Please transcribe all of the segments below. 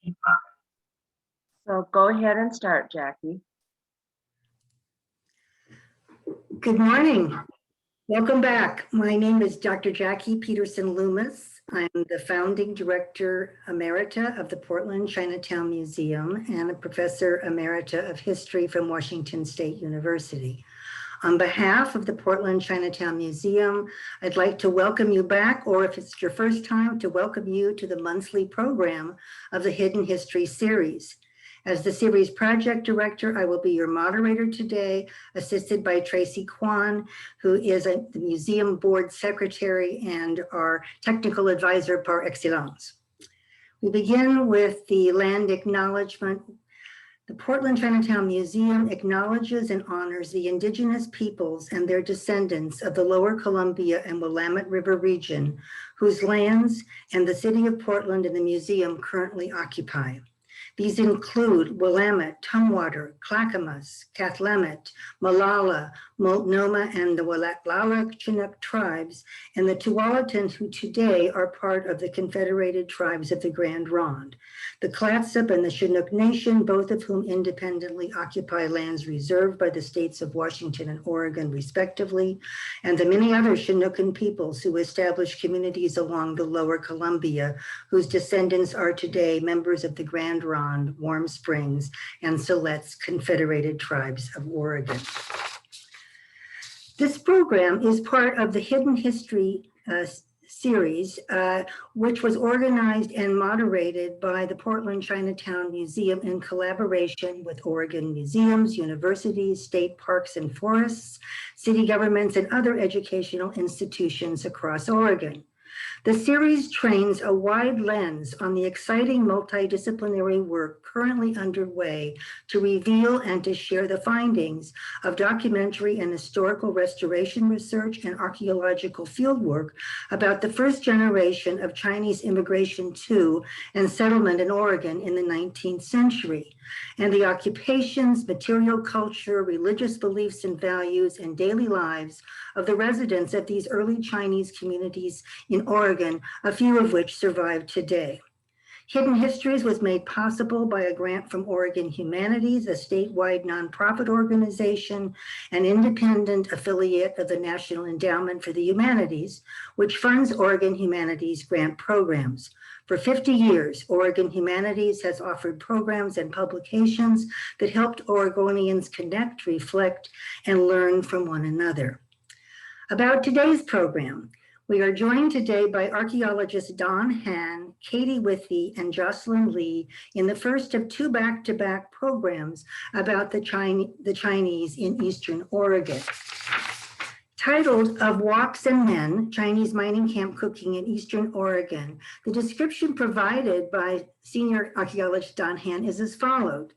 So go ahead and start, Jackie. Good morning. Welcome back. My name is Dr. Jackie Peterson Loomis. I'm the founding director emerita of the Portland Chinatown Museum and a professor emerita of history from Washington State University. On behalf of the Portland Chinatown Museum, I'd like to welcome you back, or if it's your first time, to welcome you to the monthly program of the Hidden History series. As the series project director, I will be your moderator today, assisted by Tracy Kwan, who is the museum board secretary and our technical advisor par excellence. We begin with the land acknowledgement. The Portland Chinatown Museum acknowledges and honors the indigenous peoples and their descendants of the Lower Columbia and Willamette River region, whose lands and the city of Portland and the museum currently occupy. These include Willamette, Tumwater, Clackamas, Cathlamet, Molalla, Multnomah, and the Wallala Chinook tribes, and the Tualatin, who today are part of the Confederated Tribes of the Grand Ronde. The Clatsop and the Chinook Nation, both of whom independently occupy lands reserved by the states of Washington and Oregon, respectively, and the many other Chinookan peoples who established communities along the Lower Columbia, whose descendants are today members of the Grand Ronde, Warm Springs, and Silet's Confederated Tribes of Oregon. This program is part of the Hidden History series, which was organized and moderated by the Portland Chinatown Museum in collaboration with Oregon museums, universities, state parks and forests, city governments, and other educational institutions across Oregon. The series trains a wide lens on the exciting multidisciplinary work currently underway to reveal and to share the findings of documentary and historical restoration research and archaeological fieldwork about the first generation of Chinese immigration to and settlement in Oregon in the 19th century, and the occupations, material culture, religious beliefs and values, and daily lives of the residents of these early Chinese communities in Oregon, a few of which survive today. Hidden Histories was made possible by a grant from Oregon Humanities, a statewide nonprofit organization, an independent affiliate of the National Endowment for the Humanities, which funds Oregon Humanities grant programs. For 50 years, Oregon Humanities has offered programs and publications that helped Oregonians connect, reflect, and learn from one another. About today's program, we are joined today by archaeologists Hann, Katee Withee, and Jocelyn Lee in the first of two back-to-back programs about the Chinese in Eastern Oregon. Titled Of Woks and Men, Chinese Mining Camp Cooking in Eastern Oregon, the description provided by senior archaeologist Hann is as follows.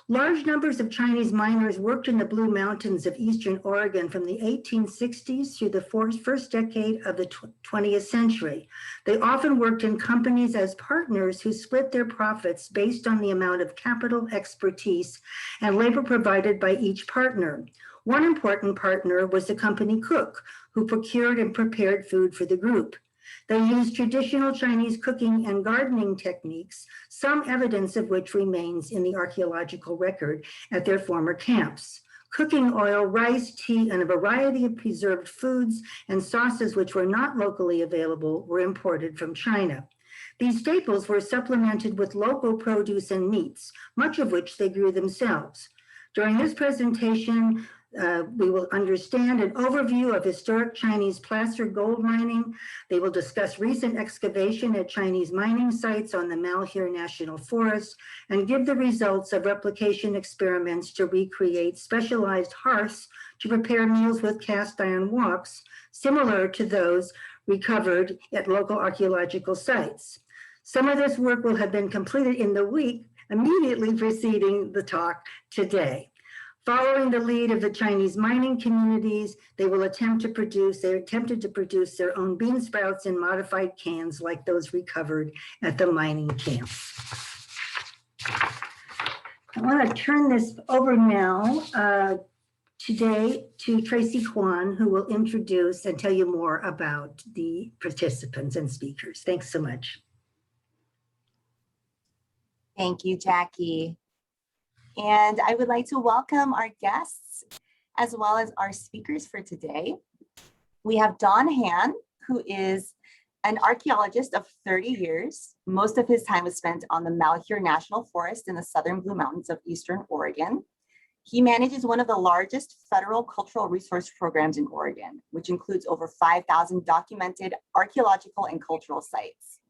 Large numbers of Chinese miners worked in the Blue Mountains of Eastern Oregon from the 1860s through the first decade of the 20th century. They often worked in companies as partners who split their profits based on the amount of capital, expertise, and labor provided by each partner. One important partner was the company cook, who procured and prepared food for the group. They used traditional Chinese cooking and gardening techniques, some evidence of which remains in the archaeological record at their former camps. Cooking oil, rice, tea, and a variety of preserved foods and sauces which were not locally available were imported from China. These staples were supplemented with local produce and meats, much of which they grew themselves. During this presentation, we will understand an overview of historic Chinese placer gold mining. They will discuss recent excavation at Chinese mining sites on the Malheur National Forest and give the results of replication experiments to recreate specialized hearths to prepare meals with cast iron woks, similar to those recovered at local archaeological sites. Some of this work will have been completed in the week immediately preceding the talk today. Following the lead of the Chinese mining communities, they attempted to produce their own bean sprouts in modified cans like those recovered at the mining camps. I want to turn this over now today to Tracy Kwan, who will introduce and tell you more about the participants and speakers. Thanks so much. Thank you, Jackie. And I would like to welcome our guests as well as our speakers for today. We have Don Hann, who is an archaeologist of 30 years. Most of his time was spent on the Malheur National Forest in the southern Blue Mountains of Eastern Oregon. He manages one of the largest federal cultural resource programs in Oregon, which includes over 5,000 documented archaeological and cultural sites.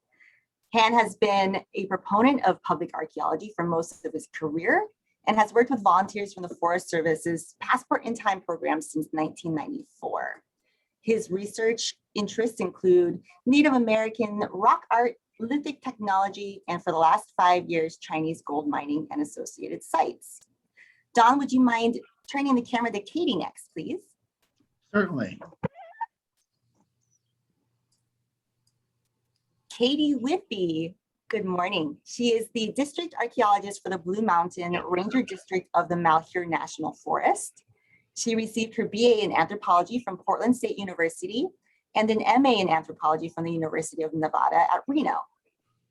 Hann has been a proponent of public archaeology for most of his career and has worked with volunteers from the Forest Service's Passport in Time program since 1994. His research interests include Native American rock art, lithic technology, and for the last 5 years, Chinese gold mining and associated sites. Don, would you mind turning the camera to Katee next, please? Certainly. Katee Withee, good morning. She is the district archaeologist for the Blue Mountain Ranger District of the Malheur National Forest. She received her BA in anthropology from Portland State University and an MA in anthropology from the University of Nevada at Reno.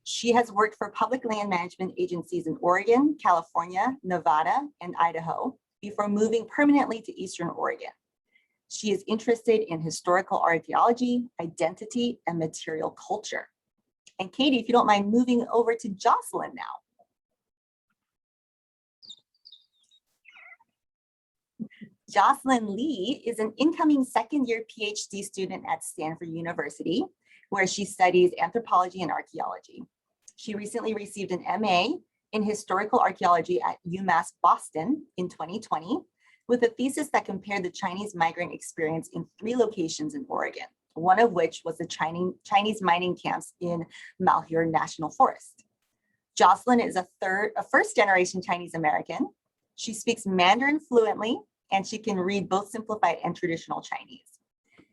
She has worked for public land management agencies in Oregon, California, Nevada, and Idaho before moving permanently to Eastern Oregon. She is interested in historical archaeology, identity, and material culture. And Katee, if you don't mind moving over to Jocelyn now. Jocelyn Lee is an incoming second-year PhD student at Stanford University, where she studies anthropology and archaeology. She recently received an MA in historical archaeology at UMass Boston in 2020, with a thesis that compared the Chinese migrant experience in 3 locations in Oregon, one of which was the Chinese mining camps in Malheur National Forest. Jocelyn is a first-generation Chinese American. She speaks Mandarin fluently, and she can read both simplified and traditional Chinese.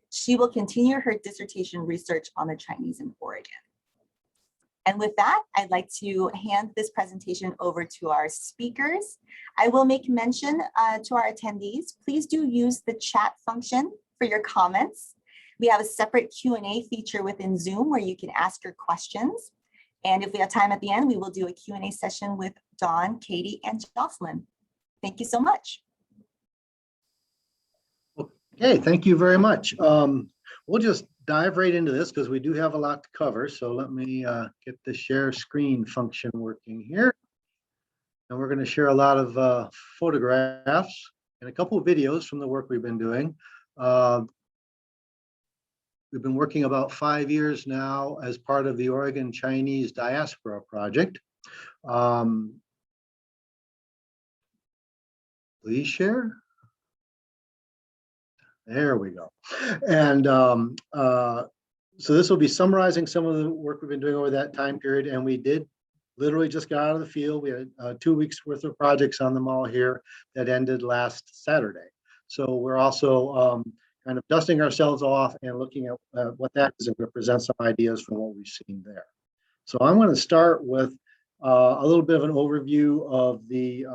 She will continue her dissertation research on the Chinese in Oregon. And with that, I'd like to hand this presentation over to our speakers. I will make mention to our attendees, please do use the chat function for your comments. We have a separate Q&A feature within Zoom where you can ask your questions. And if we have time at the end, we will do a Q&A session with Don, Katee, and Jocelyn. Thank you so much. Okay, thank you very much. We'll just dive right into this because we do have a lot to cover. So let me get the share screen function working here. And we're going to share a lot of photographs and a couple of videos from the work we've been doing. We've been working about 5 years now as part of the Oregon Chinese Diaspora Project. Please share. There we go. And so this will be summarizing some of the work we've been doing over that time period. And we did literally just got out of the field. We had 2 weeks worth of projects on the mall here that ended last Saturday. So we're also kind of dusting ourselves off and looking at what that is and present some ideas from what we've seen there. So I'm going to start with a little bit of an overview of the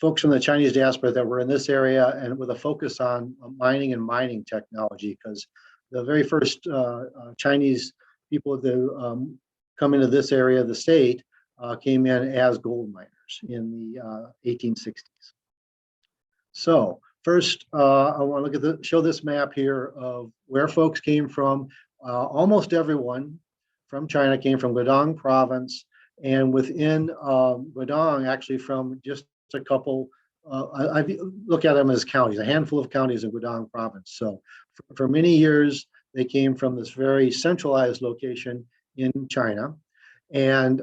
folks from the Chinese diaspora that were in this area, and with a focus on mining and mining technology, because the very first Chinese people to come into this area of the state came in as gold miners in the 1860s. So first, I want to show this map here of where folks came from. Almost everyone from China came from Guangdong province, and within Guangdong, actually from just a couple, I look at them as counties, a handful of counties in Guangdong province. So for many years, they came from this very centralized location in China. And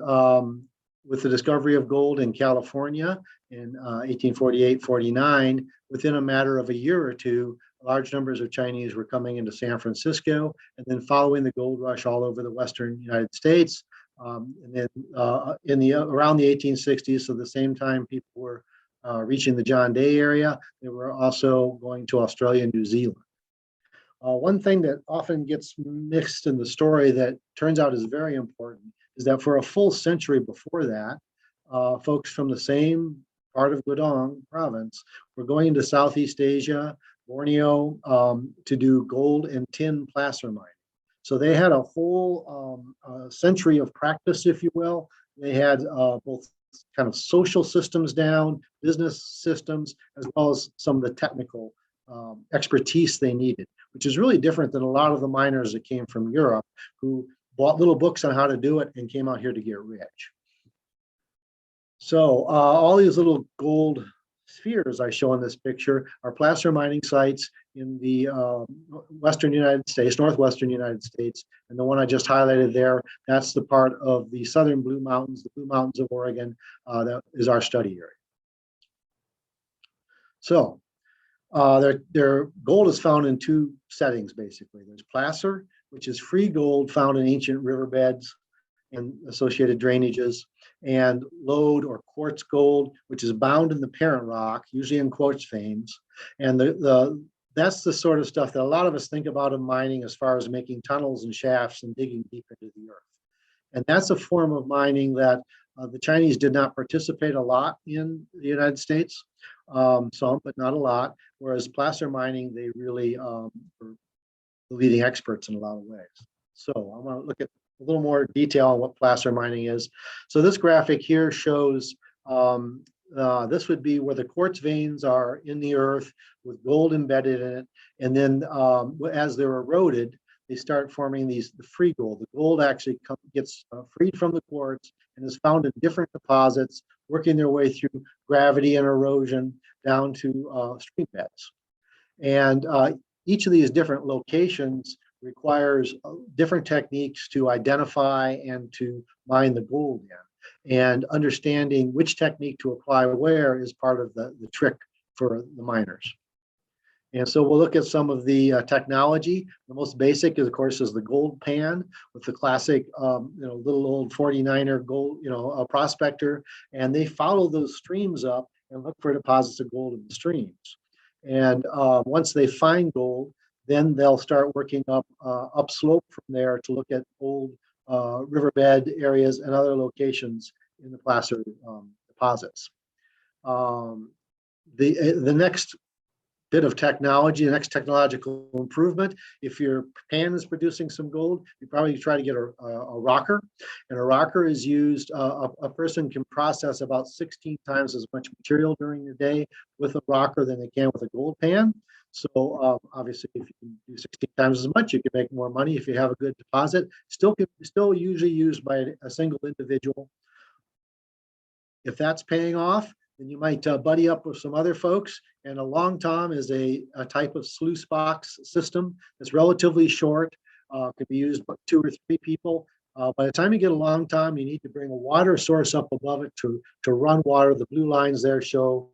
with the discovery of gold in California in 1848-49, within a matter of a year or two, large numbers of Chinese were coming into San Francisco, and then following the gold rush all over the Western United States. And then around the 1860s, so the same time people were reaching the John Day area, they were also going to Australia and New Zealand. One thing that often gets mixed in the story that turns out is very important is that for a full century before that, folks from the same part of Guangdong province were going into Southeast Asia, Borneo, to do gold and tin placer mining. So they had a whole century of practice, if you will, They had both kind of social systems down, business systems, as well as some of the technical expertise they needed, which is really different than a lot of the miners that came from Europe who bought little books on how to do it and came out here to get rich. So all these little gold spheres I show in this picture are placer mining sites in the western United States, northwestern United States. And the one I just highlighted there, that's the part of the southern Blue Mountains, the Blue Mountains of Oregon, that is our study area. So their gold is found in two settings, basically. There's placer, which is free gold found in ancient riverbeds and associated drainages, and lode or quartz gold, which is bound in the parent rock, usually in quartz veins. And that's the sort of stuff that a lot of us think about in mining as far as making tunnels and shafts and digging deep into the earth. And that's a form of mining that the Chinese did not participate a lot in the United States, some, but not a lot. Whereas placer mining, they really were the leading experts in a lot of ways. So I want to look at a little more detail on what placer mining is. So this graphic here shows, this would be where the quartz veins are in the earth with gold embedded in it. And then as they're eroded, they start forming the free gold. The gold actually gets freed from the quartz and is found in different deposits, working their way through gravity and erosion down to stream beds. And each of these different locations requires different techniques to identify and to mine the gold in. And understanding which technique to apply where is part of the trick for the miners. And so we'll look at some of the technology. The most basic, of course, is the gold pan with the classic, little old 49er gold, prospector. And they follow those streams up and look for deposits of gold in the streams. And once they find gold, then they'll start working upslope from there to look at old riverbed areas and other locations in the placer deposits. The next bit of technology, the next technological improvement, if your pan is producing some gold, you probably try to get a rocker. And a rocker is used, a person can process about 16 times as much material during the day with a rocker than they can with a gold pan. So obviously, if you can do 16 times as much, you can make more money if you have a good deposit. Still usually used by a single individual. If that's paying off, then you might buddy up with some other folks. And a long tom is a type of sluice box system that's relatively short, could be used by 2 or 3 people. By the time you get a long tom, you need to bring a water source up above it to run water. The blue lines there show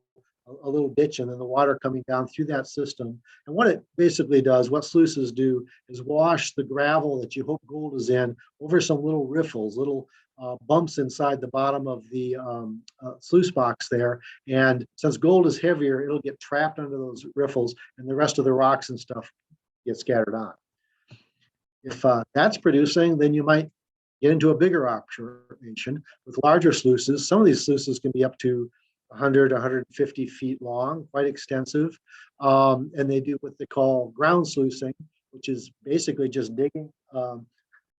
a little ditch and then the water coming down through that system. And what it basically does, what sluices do, is wash the gravel that you hope gold is in over some little riffles, little bumps inside the bottom of the sluice box there. And since gold is heavier, it'll get trapped under those riffles and the rest of the rocks and stuff get scattered on. If that's producing, then you might get into a bigger operation with larger sluices. Some of these sluices can be up to 100, 150 feet long, quite extensive. And they do what they call ground sluicing, which is basically just getting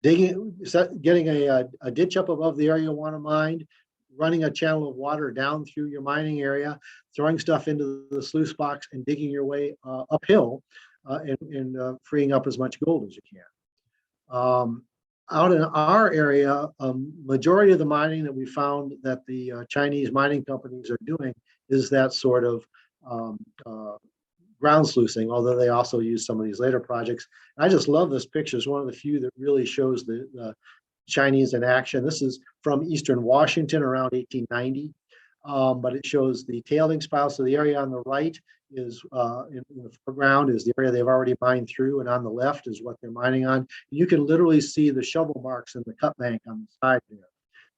a ditch up above the area you want to mine, running a channel of water down through your mining area, throwing stuff into the sluice box and digging your way uphill and freeing up as much gold as you can. Out in our area, majority of the mining that we found that the Chinese mining companies are doing is that sort of ground sluicing, although they also use some of these later projects. I just love this picture. It's one of the few that really shows the Chinese in action. This is from Eastern Washington around 1890, but it shows the tailings file. So the area on the right is in the foreground is the area they've already mined through, and on the left is what they're mining on. You can literally see the shovel marks in the cut bank on the side there.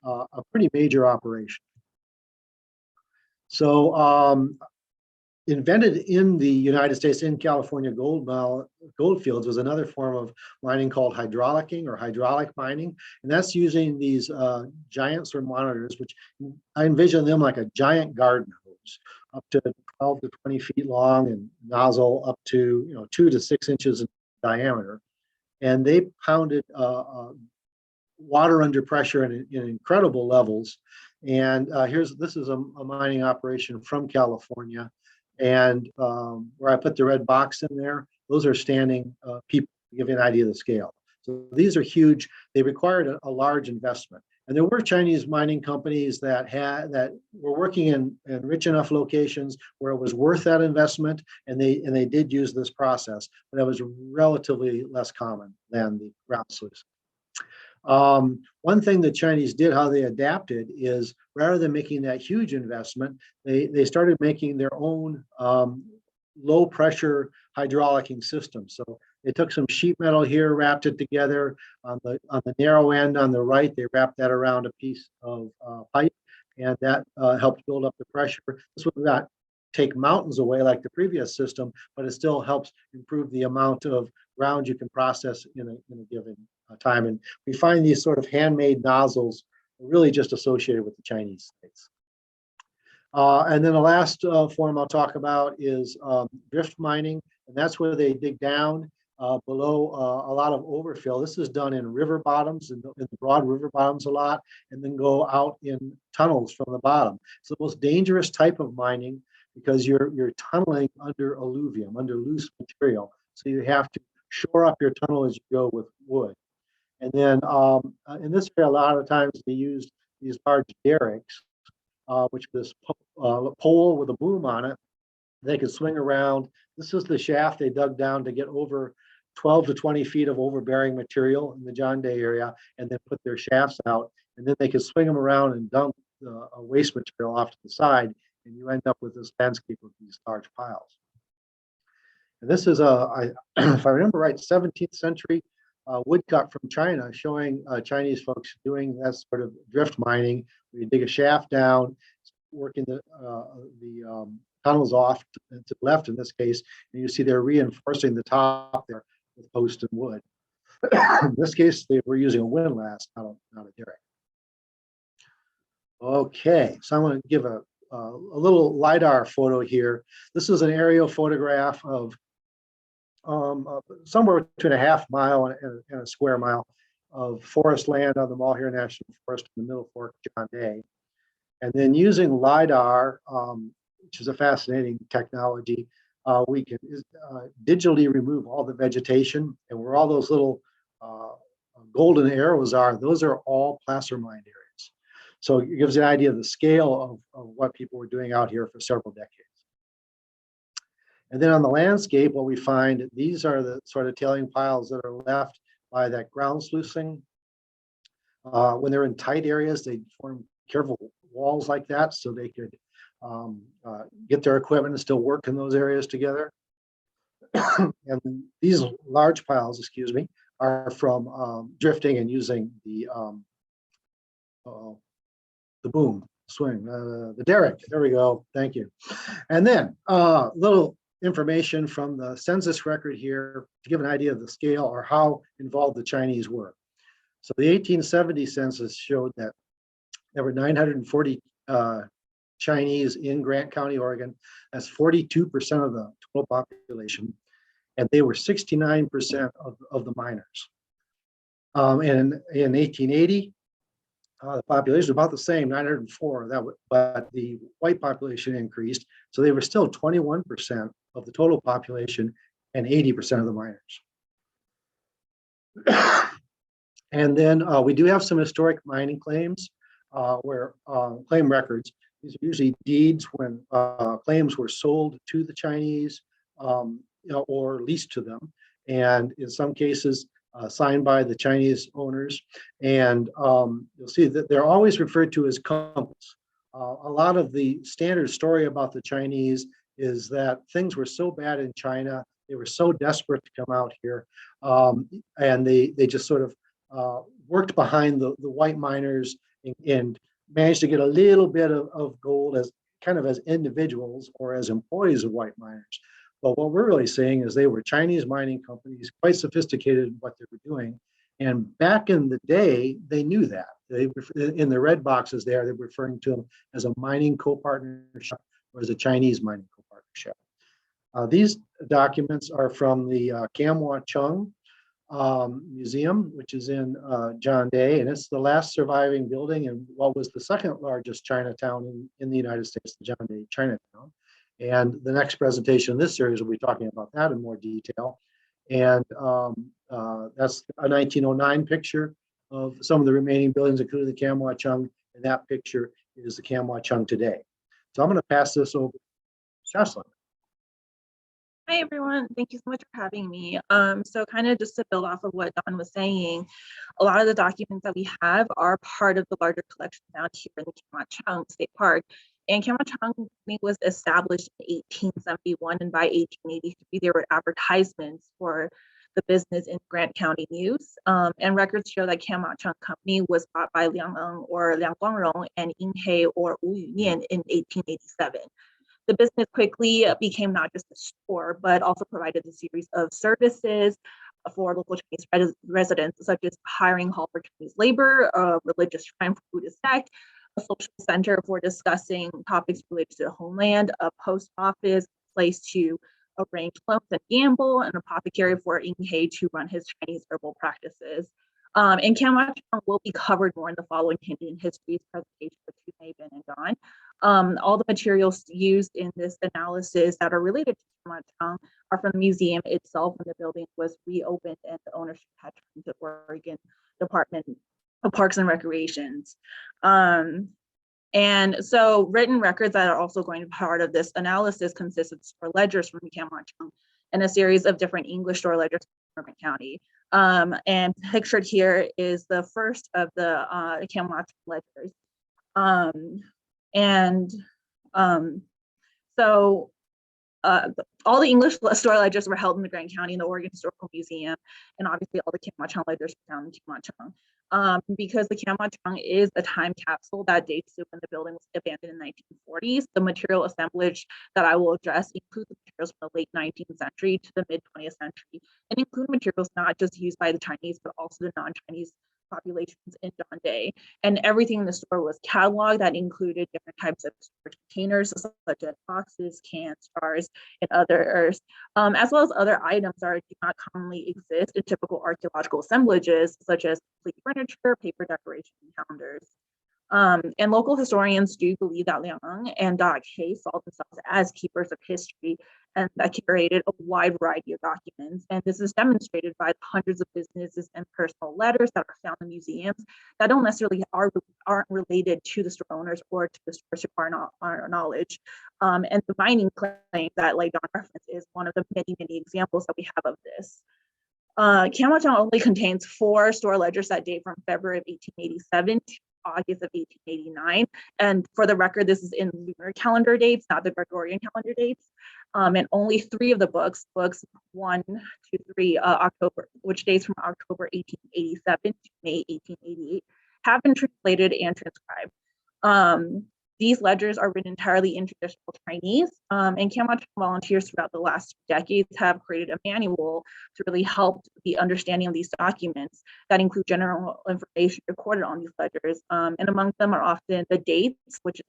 A pretty major operation. So invented in the United States, in California gold fields, was another form of mining called hydraulicking or hydraulic mining. And that's using these giant sort of monitors, which I envision them like a giant garden hose, up to 12 to 20 feet long and nozzle up to 2 to 6 inches in diameter. And they pounded water under pressure in incredible levels. And this is a mining operation from California. And where I put the red box in there, those are standing people, to give you an idea of the scale. So these are huge. They required a large investment. And there were Chinese mining companies that were working in rich enough locations where it was worth that investment, and they did use this process, but that was relatively less common than the ground sluice. One thing the Chinese did, how they adapted, is rather than making that huge investment, they started making their own low pressure hydraulicking system. So they took some sheet metal here, wrapped it together on the narrow end on the right. They wrapped that around a piece of pipe, and that helped build up the pressure. This would not take mountains away like the previous system, but it still helps improve the amount of ground you can process in a given time. And we find these sort of handmade nozzles really just associated with the Chinese states. And then the last form I'll talk about is drift mining, and that's where they dig down below a lot of overfill. This is done in river bottoms, in the broad river bottoms a lot, and then go out in tunnels from the bottom. It's the most dangerous type of mining because you're tunneling under alluvium, under loose material. So you have to shore up your tunnel as you go with wood. And then in this area, a lot of times they used these large derricks, which is this pole with a boom on it. They could swing around. This is the shaft they dug down to get over 12 to 20 feet of overbearing material in the John Day area, and then put their shafts out. And then they could swing them around and dump waste material off to the side, and you end up with this landscape of these large piles. And this is if I remember right, 17th century woodcut from China, showing Chinese folks doing that sort of drift mining, where you dig a shaft down, working the tunnels off to the left in this case, and you see they're reinforcing the top there with post and wood. In this case, they were using a windlass, not a derrick. Okay, so I'm going to give a little LiDAR photo here. This is an aerial photograph of somewhere between a half mile and a square mile of forest land on the Malheur National Forest in the Middle Fork, John Day. And then using LiDAR, which is a fascinating technology, we can digitally remove all the vegetation, and where all those little golden arrows are, those are all placer mined areas. So it gives you an idea of the scale of what people were doing out here for several decades. And then on the landscape, what we find, these are the sort of tailing piles that are left by that ground sluicing. When they're in tight areas, they form careful walls like that so they could get their equipment and still work in those areas together. And these large piles, excuse me, are from drifting and using the boom swing, the derrick. There we go. Thank you. And then little information from the census record here to give an idea of the scale or how involved the Chinese were. So the 1870 census showed that there were 940 Chinese in Grant County, Oregon. That's 42% of the total population, and they were 69% of the miners. And in 1880, the population was about the same, 904. But the white population increased, so they were still 21% of the total population and 80% of the miners. And then we do have some historic mining claims where claim records. These are usually deeds when claims were sold to the Chinese, or leased to them, and in some cases signed by the Chinese owners. And you'll see that they're always referred to as companies. A lot of the standard story about the Chinese is that things were so bad in China, they were so desperate to come out here, and they just sort of worked behind the white miners and managed to get a little bit of gold as kind of as individuals or as employees of white miners. But what we're really saying is they were Chinese mining companies, quite sophisticated in what they were doing. And back in the day, they knew that. They, in the red boxes there, they're referring to them as a mining co-partnership or as a Chinese mining co-partnership. These documents are from the Kamwachung Museum, which is in John Day, and it's the last surviving building in what was the second largest Chinatown in the United States, the John Day Chinatown. And the next presentation in this series will be talking about that in more detail. And that's a 1909 picture of some of the remaining buildings, including the Kamwachung, and that picture is the Kamwachung today. So I'm going to pass this over to Jocelyn. Hi, everyone. Thank you so much for having me. So kind of just to build off of what Don was saying, a lot of the documents that we have are part of the larger collection found here in the Kamwachung State Park. And Kamwachung Company was established in 1871, and by 1883, there were advertisements for the business in Grant County News. And records show that Kamwachung Company was bought by Liang Eng or Liang Guangrong and Ying He or Wu Yunian in 1887. The business quickly became not just a store, but also provided a series of services for local Chinese residents, such as hiring hall for Chinese labor, a religious shrine for Buddhist sect, a social center for discussing topics related to the homeland, a post office, place to arrange loans and gamble, an apothecary for Ying He to run his Chinese herbal practices. And Kamwachung will be covered more in the following Hidden Histories presentation with Hu Ben and Don. All the materials used in this analysis that are related to Kamwachung are from the museum itself when the building was reopened and the ownership had turned to Oregon Department of Parks and Recreations. And so written records that are also going to be part of this analysis consist of store ledgers from Kamwachung and a series of different English store ledgers from Oregon County. And pictured here is the first of the Kamwachung ledgers. So all the English store ledgers were held in the Grant County in the Oregon Historical Museum, and obviously all the Kamwachung ledgers were found in Kamwachung. Because the Kamwachung is a time capsule that dates to when the building was abandoned in the 1940s, the material assemblage that I will address includes materials from the late 19th century to the mid 20th century, and include materials not just used by the Chinese, but also the non-Chinese populations in John Day. And everything in the store was cataloged that included different types of storage containers, such as boxes, cans, jars, and others, as well as other items that do not commonly exist in typical archaeological assemblages, such as complete furniture, paper decoration, and calendars. And local historians do believe that Liang Eng and Katee saw themselves as keepers of history and that curated a wide variety of documents. And this is demonstrated by the hundreds of businesses and personal letters that are found in museums that don't necessarily aren't related to the store owners or to the stores who are our knowledge. And the mining claim that like Don referenced is one of the many examples that we have of this. Kamwachung only contains 4 store ledgers that date from February of 1887 to August of 1889. And for the record, this is in lunar calendar dates, not the Gregorian calendar dates. And only 3 of the books 1 to 3, October, which dates from October 1887 to May 1888, have been translated and transcribed. These ledgers are written entirely in traditional Chinese, and Kamwachung volunteers throughout the last 2 decades have created a manual to really help the understanding of these documents that include general information recorded on these ledgers. And among them are often the dates, which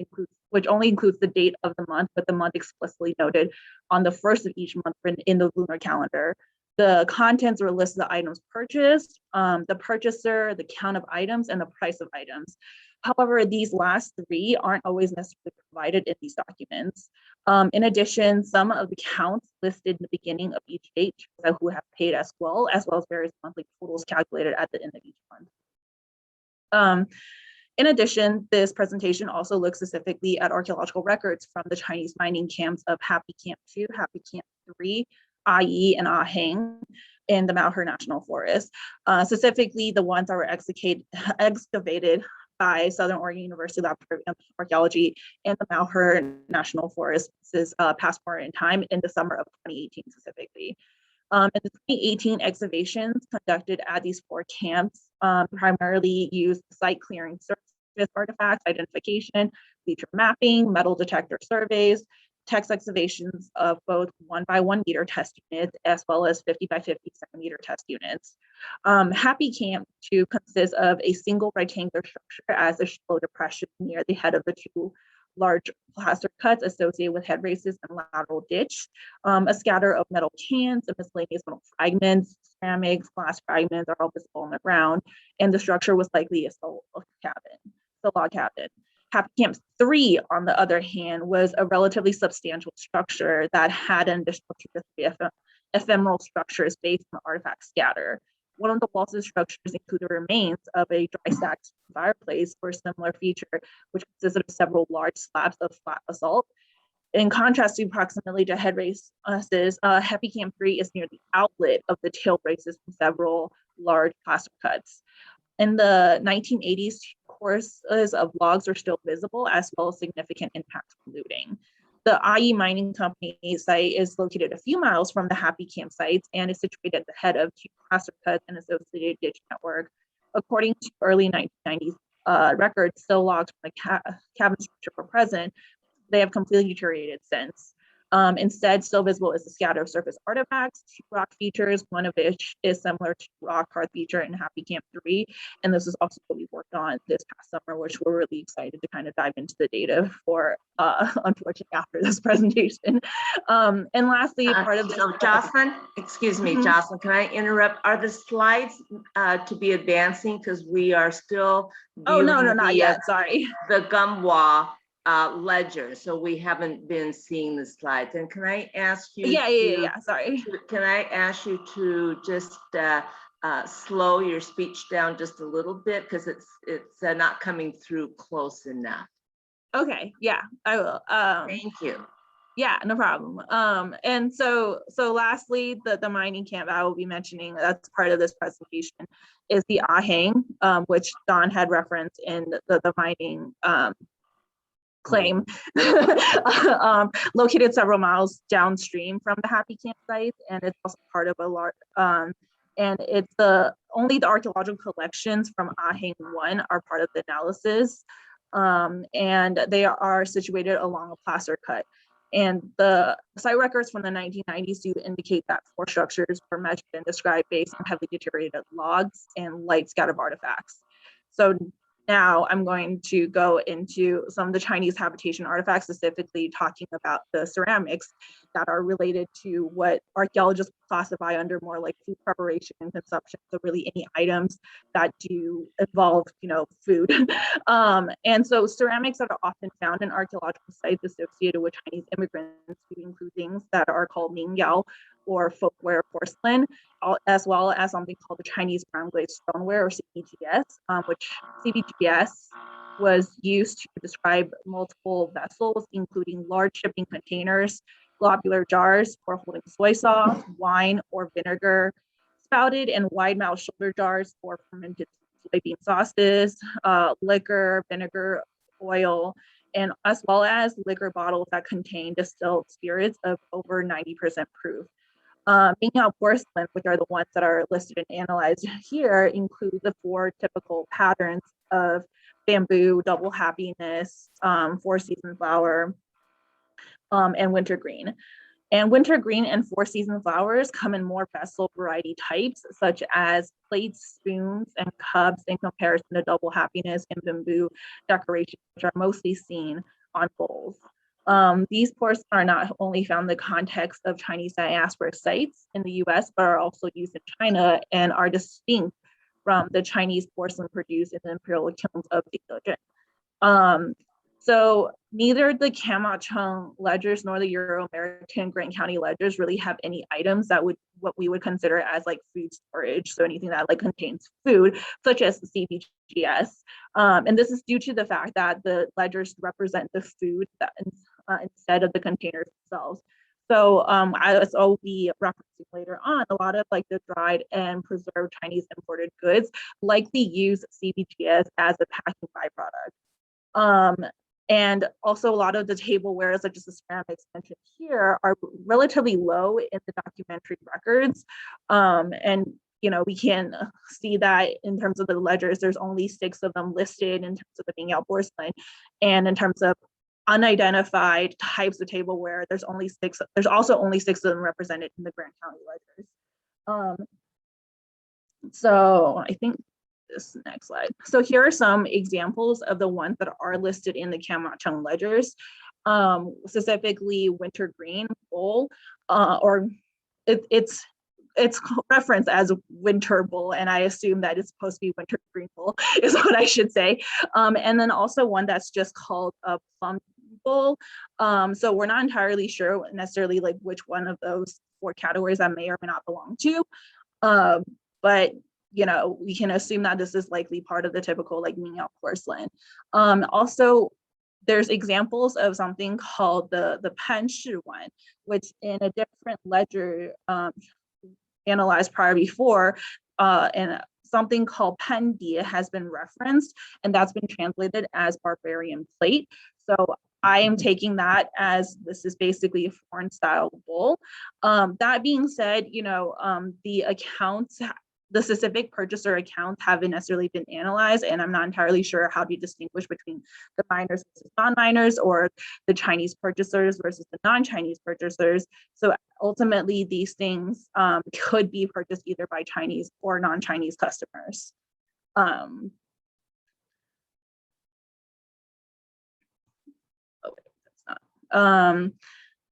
only includes the date of the month, but the month explicitly noted on the first of each month in the lunar calendar. The contents are a list of the items purchased, the purchaser, the count of items, and the price of items. However, these last 3 aren't always necessarily provided in these documents. In addition, some of the counts listed in the beginning of each date show who have paid as well as various monthly totals calculated at the end of each month. In addition, this presentation also looks specifically at archaeological records from the Chinese mining camps of Happy Camp 2, Happy Camp 3, Ai, and Hann in the Malheur National Forest, specifically the ones that were excavated by Southern Oregon University Laboratory of Archaeology and the Malheur National Forest. This is past point in time in the summer of 2018 specifically. And the 2018 excavations conducted at these 4 camps primarily used site clearing surface artifacts, identification, feature mapping, metal detector surveys, text excavations of both 1 by 1 meter test units as well as 50 by 50 centimeter test units. Happy Camp 2 consists of a single rectangular structure as a shallow depression near the head of the 2 large plaster cuts associated with head races and lateral ditch, a scatter of metal cans and miscellaneous metal fragments, ceramics, glass fragments are all visible on the ground, and the structure was likely a log cabin. Happy Camp 3, on the other hand, was a relatively substantial structure that had an additional 2 to 3 ephemeral structures based on the artifact scatter. One of the walls of structures include the remains of a dry stacked fireplace or a similar feature, which consisted of several large slabs of flat basalt. In contrast to proximity to head races, Happy Camp 3 is near the outlet of the tail races from several large plaster cuts. In the 1980s, courses of logs are still visible, as well as significant impacts from looting. The Iron Mining Company site is located a few miles from the Happy Camp sites and is situated at the head of 2 plaster cuts and associated ditch network. According to early 1990s records, still logs from the cabin structure were present. They have completely deteriorated since. Instead, still visible is a scatter of surface artifacts, 2 rock features, one of which is similar to rock hard feature in Happy Camp 3. And this is also what we worked on this past summer, which we're really excited to kind of dive into the data for, unfortunately, after this presentation. And lastly, part of this. So Jocelyn, excuse me, Jocelyn, can I interrupt? Are the slides to be advancing? Because we are still Oh, no, viewing not yet, sorry. the Kamwachung ledger, so we haven't been seeing the slides. And can I ask you? Yeah, sorry. Can I ask you to just slow your speech down just a little bit, because it's not coming through close enough. Okay, yeah, I will. Thank you. Yeah, no problem. And so lastly, the mining camp I will be mentioning that's part of this presentation is the Hann, which Don had referenced in the mining claim, located several miles downstream from the Happy Camp site, and it's also part of a large, and it's only the archaeological collections from Hann 1 are part of the analysis, and they are situated along a placer cut. And the site records from the 1990s do indicate that 4 structures were measured and described based on heavily deteriorated logs and light scattered artifacts. So now I'm going to go into some of the Chinese habitation artifacts, specifically talking about the ceramics that are related to what archaeologists classify under more like food preparation and consumption. So really any items that do involve, food. And so ceramics that are often found in archaeological sites associated with Chinese immigrants include things that are called mingyao, or folkware porcelain, as well as something called the Chinese brown glazed stoneware, or CBGS, which CBGS was used to describe multiple vessels, including large shipping containers, globular jars for holding soy sauce, wine, or vinegar, spouted and wide-mouthed shoulder jars for fermented soybean sauces, liquor, vinegar, oil, and as well as liquor bottles that contain distilled spirits of over 90% proof. Mingyao porcelain, which are the ones that are listed and analyzed here, include the 4 typical patterns of bamboo, double happiness, 4-season flower, and wintergreen. And wintergreen and 4-season flowers come in more vessel variety types, such as plates, spoons, and cups, in comparison to double happiness and bamboo decorations, which are mostly seen on bowls. These porcelain are not only found in the context of Chinese diaspora sites in the US, but are also used in China and are distinct from the Chinese porcelain produced in the imperial kilns of Zhejiang. So neither the Kamwachung ledgers nor the Euro-American Grant County ledgers really have any items that would what we would consider as like food storage. So anything that like contains food, such as the CBGS. And this is due to the fact that the ledgers represent the food that instead of the containers themselves. So as I'll be referencing later on, a lot of like the dried and preserved Chinese imported goods likely use CBGS as a packing byproduct. And also a lot of the tableware, such as the ceramics mentioned here, are relatively low in the documentary records. And we can see that in terms of the ledgers, there's only 6 of them listed in terms of the Mingyao porcelain. And in terms of unidentified types of tableware, there's also only 6 of them represented in the Grant County ledgers. So I think this next slide. So here are some examples of the ones that are listed in the Kamwachung ledgers, specifically wintergreen bowl, or it's referenced as winter bowl, and I assume that it's supposed to be wintergreen bowl is what I should say. And then also one that's just called a plum bowl. So we're not entirely sure necessarily like which one of those 4 categories that may or may not belong to. But you know, we can assume that this is likely part of the typical like Mingyao porcelain. Also, there's examples of something called the Pen Shi one, which in a different ledger analyzed prior before, and something called Pen Dia has been referenced, and that's been translated as barbarian plate. So I am taking that as this is basically a foreign style bowl. That being said, you know, the accounts, the specific purchaser accounts haven't necessarily been analyzed, and I'm not entirely sure how to distinguish between the miners versus non-miners, or the Chinese purchasers versus the non-Chinese purchasers. So ultimately, these things could be purchased either by Chinese or non-Chinese customers.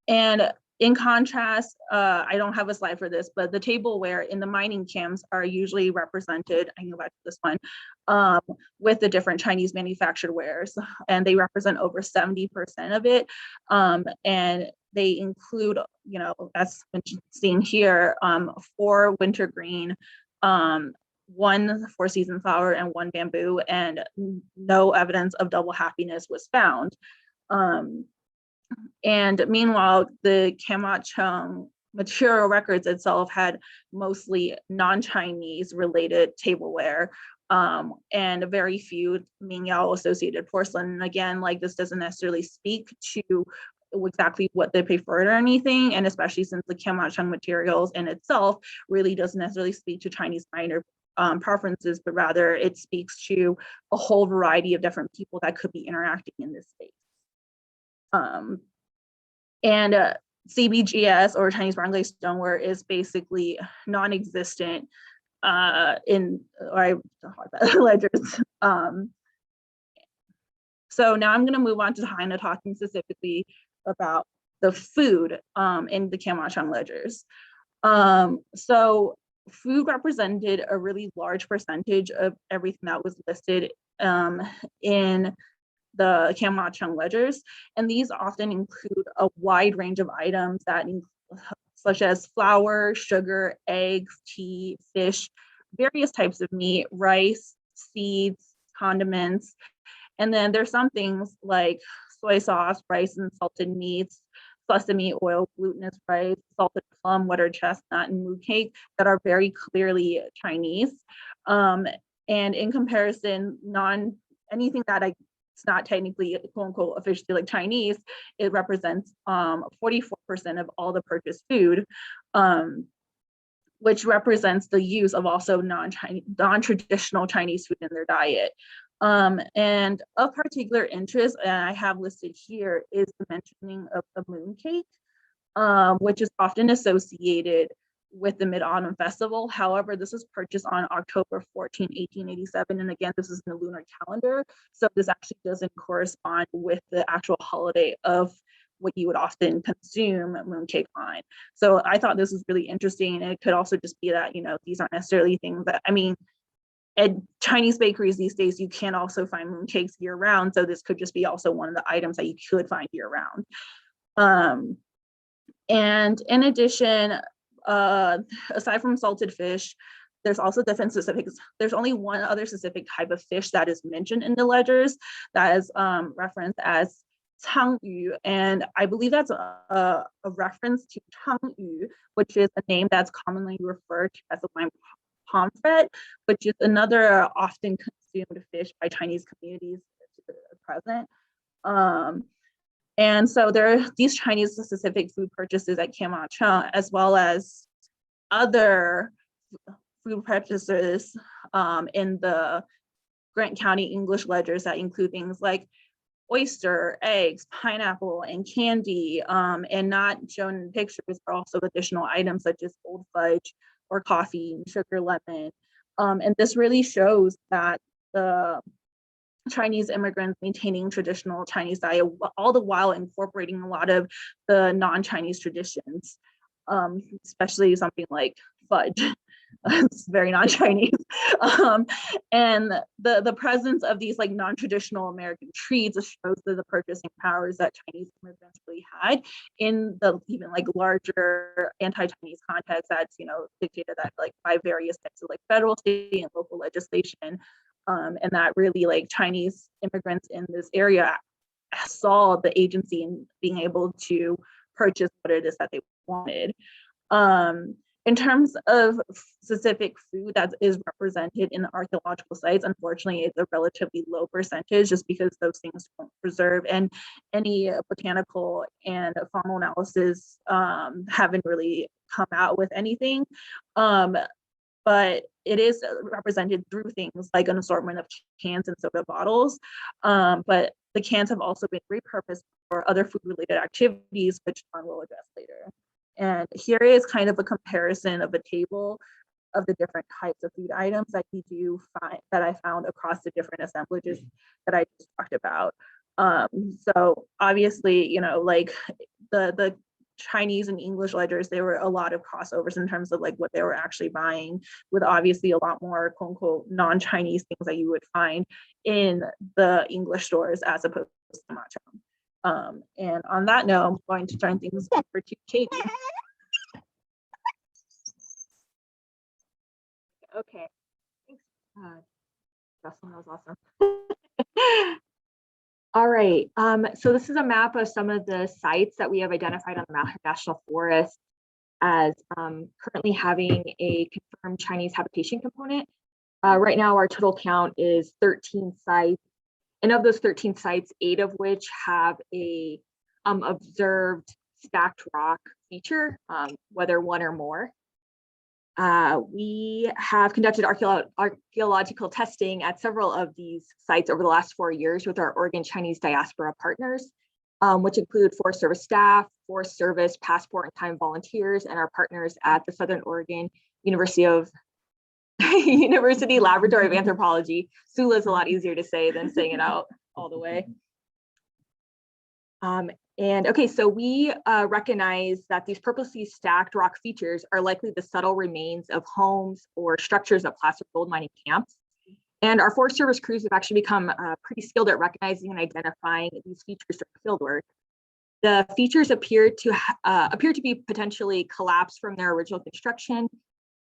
And in contrast, I don't have a slide for this, but the tableware in the mining camps are usually represented, I can go back to this one, with the different Chinese manufactured wares, and they represent over 70% of it. And they include, you know, as seen here, 4 wintergreen, 1 four-season flower, and 1 bamboo, and no evidence of double happiness was found. And meanwhile, the Kamwachung material records itself had mostly non-Chinese related tableware, and very few Mingyao associated porcelain. And again, like this doesn't necessarily speak to exactly what they preferred or anything, and especially since the Kamwachung materials in itself really doesn't necessarily speak to Chinese miner preferences, but rather it speaks to a whole variety of different people that could be interacting in this space. And CBGS, or Chinese brown glaze stoneware, is basically non-existent in ledgers. So now I'm going to move on to Hann, talking specifically about the food in the Kamwachung ledgers. So food represented a really large percentage of everything that was listed in the Kamwachung ledgers, and these often include a wide range of items that such as flour, sugar, eggs, tea, fish, various types of meat, rice, seeds, condiments, and then there's some things like soy sauce, rice and salted meats, sesame oil, glutinous rice, salted plum, butter chestnut, and mooncake that are very clearly Chinese. And in comparison, anything that it's not technically quote unquote officially like Chinese, it represents 44% of all the purchased food, which represents the use of also non-traditional Chinese food in their diet. And of particular interest, and I have listed here, is the mentioning of the mooncake, which is often associated with the Mid-Autumn Festival. However, this was purchased on October 14, 1887. And again, this is in the lunar calendar. So this actually doesn't correspond with the actual holiday of what you would often consume mooncake on. So I thought this was really interesting. And it could also just be that, you know, these aren't necessarily things that, I mean, at Chinese bakeries these days, you can also find mooncakes year round. So this could just be also one of the items that you could find year round. And in addition, aside from salted fish, there's also different specifics. There's only one other specific type of fish that is mentioned in the ledgers that is referenced as Changyu, and I believe that's a reference to Changyu, which is a name that's commonly referred to as a lime pomfret, which is another often consumed fish by Chinese communities at present. And so there are these Chinese specific food purchases at Kamwachung, as well as other food purchases in the Grant County English ledgers that include things like oyster, eggs, pineapple, and candy, and not shown in pictures are also additional items such as old fudge or coffee and sugar lemon, And this really shows that the Chinese immigrants maintaining traditional Chinese diet, all the while incorporating a lot of the non-Chinese traditions, especially something like fudge. It's very non-Chinese. And the presence of these like non-traditional American treats shows the purchasing powers that Chinese immigrants really had in the even like larger anti-Chinese context that's, you know, dictated that like by various types of like federal, state, and local legislation. And that really like Chinese immigrants in this area saw the agency in being able to purchase what it is that they wanted. In terms of specific food that is represented in the archaeological sites, unfortunately, it's a relatively low percentage just because those things don't preserve, and any botanical and faunal analysis haven't really come out with anything. But it is represented through things like an assortment of cans and soda bottles. But the cans have also been repurposed for other food-related activities, which Hann will address later. And here is kind of a comparison of a table of the different types of food items that you do find, that I found across the different assemblages that I just talked about. So obviously, you know, like the Chinese and English ledgers, there were a lot of crossovers in terms of like what they were actually buying, with obviously a lot more quote unquote non-Chinese things that you would find in the English stores as opposed to Kamwachung. And on that note, I'm going to turn things over to Katie. Okay, thanks. Jocelyn, that was awesome. All right, so this is a map of some of the sites that we have identified on the Malheur National Forest as currently having a confirmed Chinese habitation component. Right now, our total count is 13 sites. And of those 13 sites, 8 of which have a observed stacked rock feature, whether one or more. We have conducted archaeological testing at several of these sites over the last 4 years with our Oregon Chinese diaspora partners, which include Forest Service staff, Forest Service, passport and time volunteers, and our partners at the Southern Oregon University Laboratory of Anthropology. SULA is a lot easier to say than saying it out all the way. And okay, so we recognize that these purposely stacked rock features are likely the subtle remains of homes or structures of placer gold mining camps. And our Forest Service crews have actually become pretty skilled at recognizing and identifying these features during fieldwork. The features appear to be potentially collapsed from their original construction,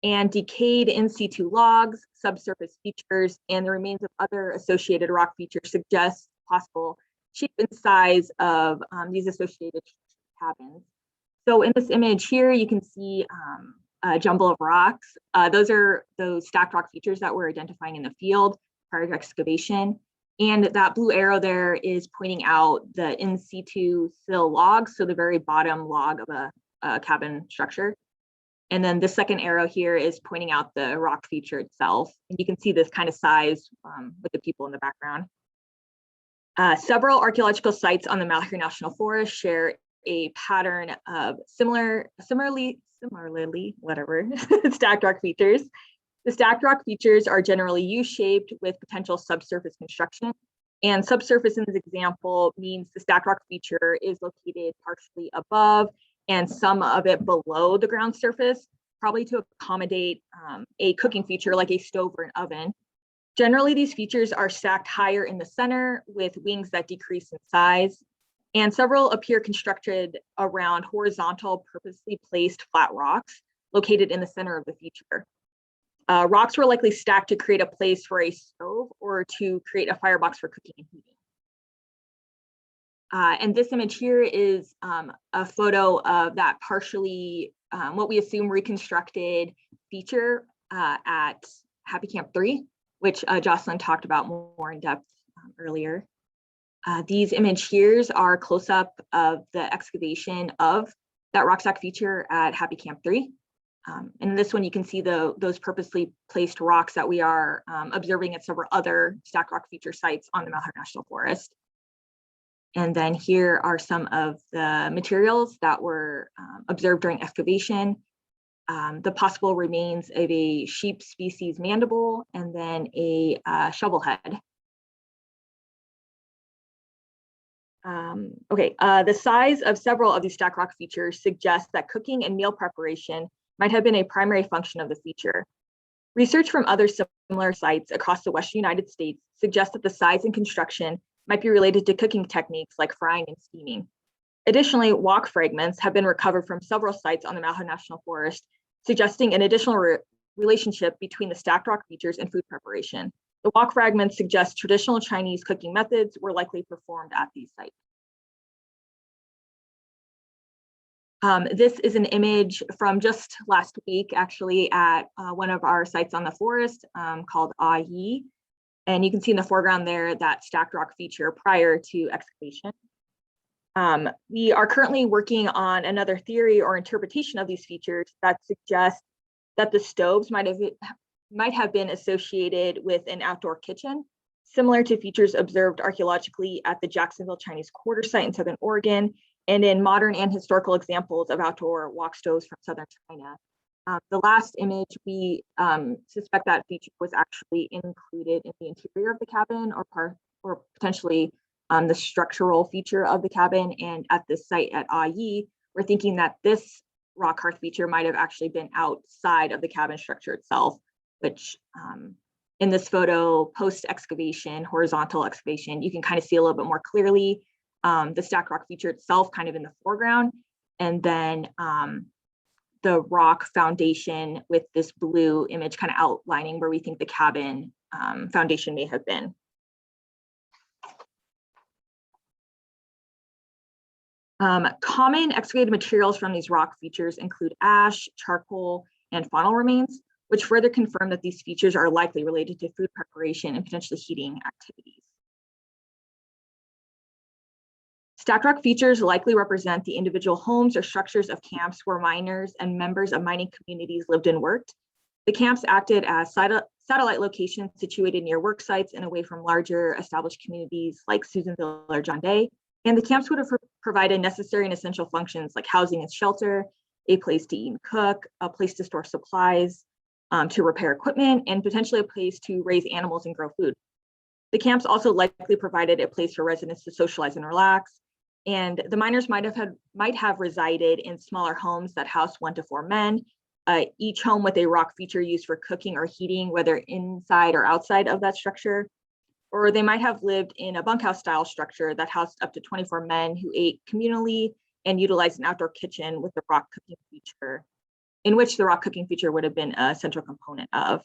and decayed in situ logs, subsurface features, and the remains of other associated rock features suggest possible shape and size of these associated cabins. So in this image here, you can see a jumble of rocks. Those are those stacked rock features that we're identifying in the field prior to excavation. And that blue arrow there is pointing out the in situ sill logs, so the very bottom log of a cabin structure. And then the second arrow here is pointing out the rock feature itself. And you can see this kind of size with the people in the background. Several archaeological sites on the Malheur National Forest share a pattern of similarly, whatever, stacked rock features. The stacked rock features are generally U-shaped with potential subsurface construction. And subsurface in this example means the stacked rock feature is located partially above and some of it below the ground surface, probably to accommodate a cooking feature like a stove or an oven. Generally, these features are stacked higher in the center with wings that decrease in size, and several appear constructed around horizontal, purposely placed flat rocks located in the center of the feature. Rocks were likely stacked to create a place for a stove or to create a firebox for cooking and heating. And this image here is a photo of that partially, what we assume reconstructed feature at Happy Camp 3, which Jocelyn talked about more in depth earlier. These image here are close-up of the excavation of that rock stack feature at Happy Camp 3. In this one, you can see those purposely placed rocks that we are observing at several other stacked rock feature sites on the Malheur National Forest. And then here are some of the materials that were observed during excavation. the possible remains of a sheep species mandible, and then a shovel head. The size of several of these stacked rock features suggests that cooking and meal preparation might have been a primary function of the feature. Research from other similar sites across the Western United States suggests that the size and construction might be related to cooking techniques like frying and steaming. Additionally, wok fragments have been recovered from several sites on the Malheur National Forest, suggesting an additional relationship between the stacked rock features and food preparation. The wok fragments suggest traditional Chinese cooking methods were likely performed at these sites. This is an image from just last week, actually, at one of our sites on the forest called Withee. And you can see in the foreground there that stacked rock feature prior to excavation. We are currently working on another theory or interpretation of these features that suggests that the stoves might have been associated with an outdoor kitchen, similar to features observed archaeologically at the Jacksonville Chinese Quarter site in Southern Oregon, and in modern and historical examples of outdoor wok stoves from Southern China. The last image, we suspect that feature was actually included in the interior of the cabin, or potentially the structural feature of the cabin. And at this site at Withee, we're thinking that this rock hearth feature might have actually been outside of the cabin structure itself, which in this photo, post-excavation, horizontal excavation, you can kind of see a little bit more clearly the stacked rock feature itself kind of in the foreground, and then the rock foundation with this blue image kind of outlining where we think the cabin foundation may have been. Common excavated materials from these rock features include ash, charcoal, and faunal remains, which further confirm that these features are likely related to food preparation and potentially heating activities. Stacked rock features likely represent the individual homes or structures of camps where miners and members of mining communities lived and worked. The camps acted as satellite locations situated near work sites and away from larger established communities like Susanville or John Day. And the camps would have provided necessary and essential functions like housing and shelter, a place to eat and cook, a place to store supplies, to repair equipment, and potentially a place to raise animals and grow food. The camps also likely provided a place for residents to socialize and relax. And the miners might have resided in smaller homes that housed 1 to 4 men, each home with a rock feature used for cooking or heating, whether inside or outside of that structure. Or they might have lived in a bunkhouse style structure that housed up to 24 men who ate communally and utilized an outdoor kitchen with the rock cooking feature, in which the rock cooking feature would have been a central component of.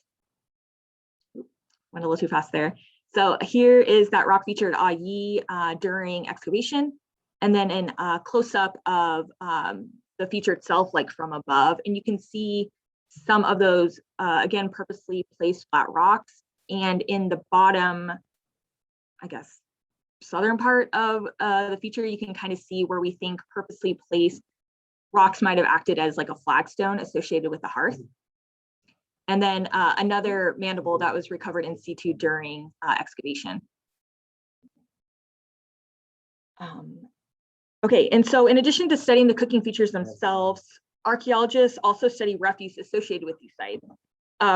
Went a little too fast there. So here is that rock feature at Withee during excavation, and then in a close-up of the feature itself, like from above. And you can see some of those, again, purposely placed flat rocks. And in the bottom, I guess, southern part of the feature, you can kind of see where we think purposely placed rocks might have acted as like a flagstone associated with the hearth. And then another mandible that was recovered in situ during excavation. Okay, and so in addition to studying the cooking features themselves, archaeologists also study refuse associated with these sites.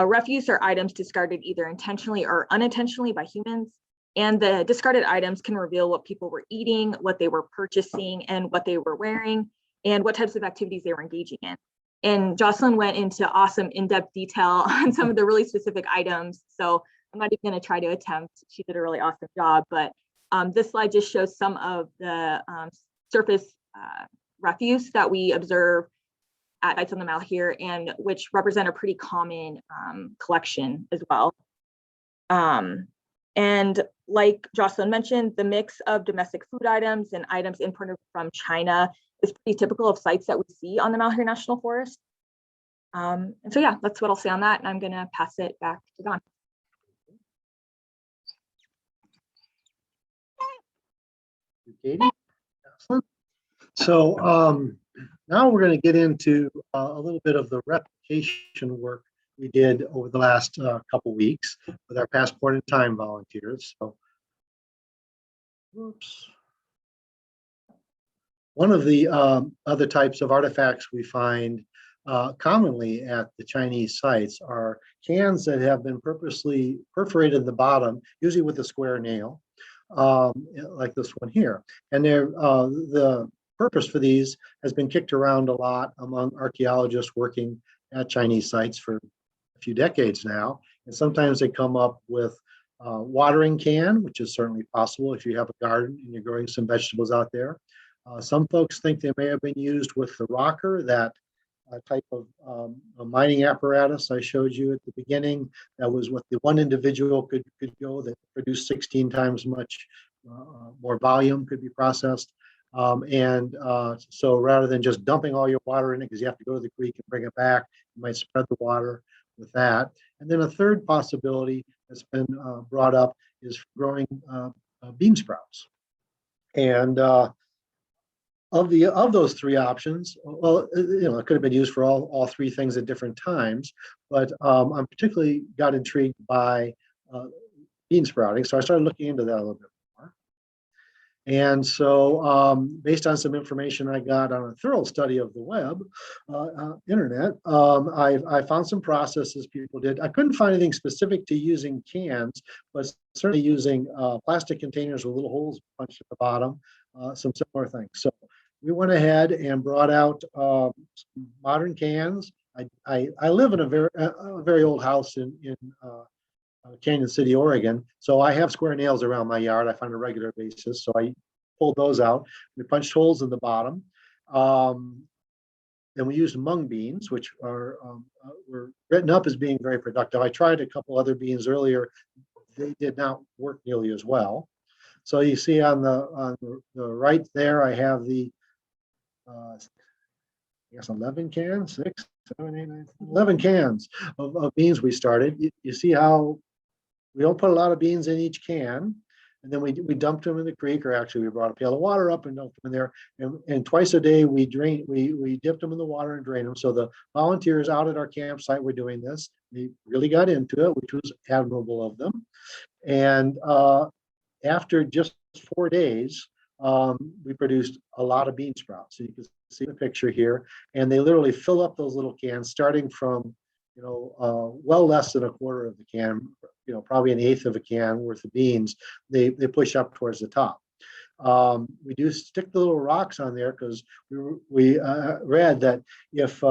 Refuse are items discarded either intentionally or unintentionally by humans, and the discarded items can reveal what people were eating, what they were purchasing, and what they were wearing, and what types of activities they were engaging in. And Jocelyn went into awesome in-depth detail on some of the really specific items, so I'm not even going to try to attempt. She did a really awesome job, but this slide just shows some of the surface refuse that we observe at sites on the Malheur, and which represent a pretty common collection as well. And like Jocelyn mentioned, the mix of domestic food items and items imported from China is pretty typical of sites that we see on the Malheur National Forest. And so yeah, that's what I'll say on that, and I'm gonna pass it back to Don. Katie? Excellent. So now we're going to get into a little bit of the replication work we did over the last couple weeks with our passport and time volunteers. So, whoops. One of the other types of artifacts we find commonly at the Chinese sites are cans that have been purposely perforated in the bottom, usually with a square nail, like this one here. And the purpose for these has been kicked around a lot among archaeologists working at Chinese sites for a few decades now. And sometimes they come up with watering can, which is certainly possible if you have a garden and you're growing some vegetables out there. Some folks think they may have been used with the rocker, that type of a mining apparatus I showed you at the beginning. That was what the one individual could go, that produced 16 times much more volume could be processed. So rather than just dumping all your water in it, because you have to go to the creek and bring it back, you might spread the water with that. And then a third possibility that's been brought up is growing bean sprouts. And of those three options, well, it could have been used for all three things at different times, but I'm particularly got intrigued by bean sprouting. So I started looking into that a little bit more. And so based on some information I got on a thorough study of the web, internet, I found some processes people did. I couldn't find anything specific to using cans, but certainly using plastic containers with little holes punched at the bottom, some similar things. So we went ahead and brought out modern cans. I live in a very old house in Canyon City, Oregon. So I have square nails around my yard. I find on a regular basis. So I pulled those out. We punched holes in the bottom. And we used mung beans, which were written up as being very productive. I tried a couple other beans earlier. They did not work nearly as well. So you see on the right there, I have the I guess 11 cans, 6, 7, 8, 9, 11 cans of beans we started. You see how we don't put a lot of beans in each can, and then we dumped them in the creek, or actually we brought a pail of water up and dumped them in there. And twice a day we dipped them in the water and drained them. So the volunteers out at our campsite were doing this. They really got into it, which was admirable of them. And after just 4 days, we produced a lot of bean sprouts. So you can see the picture here, and they literally fill up those little cans, starting from well less than a quarter of the can, probably an eighth of a can worth of beans. They push up towards the top. We do stick the little rocks on there because we read that if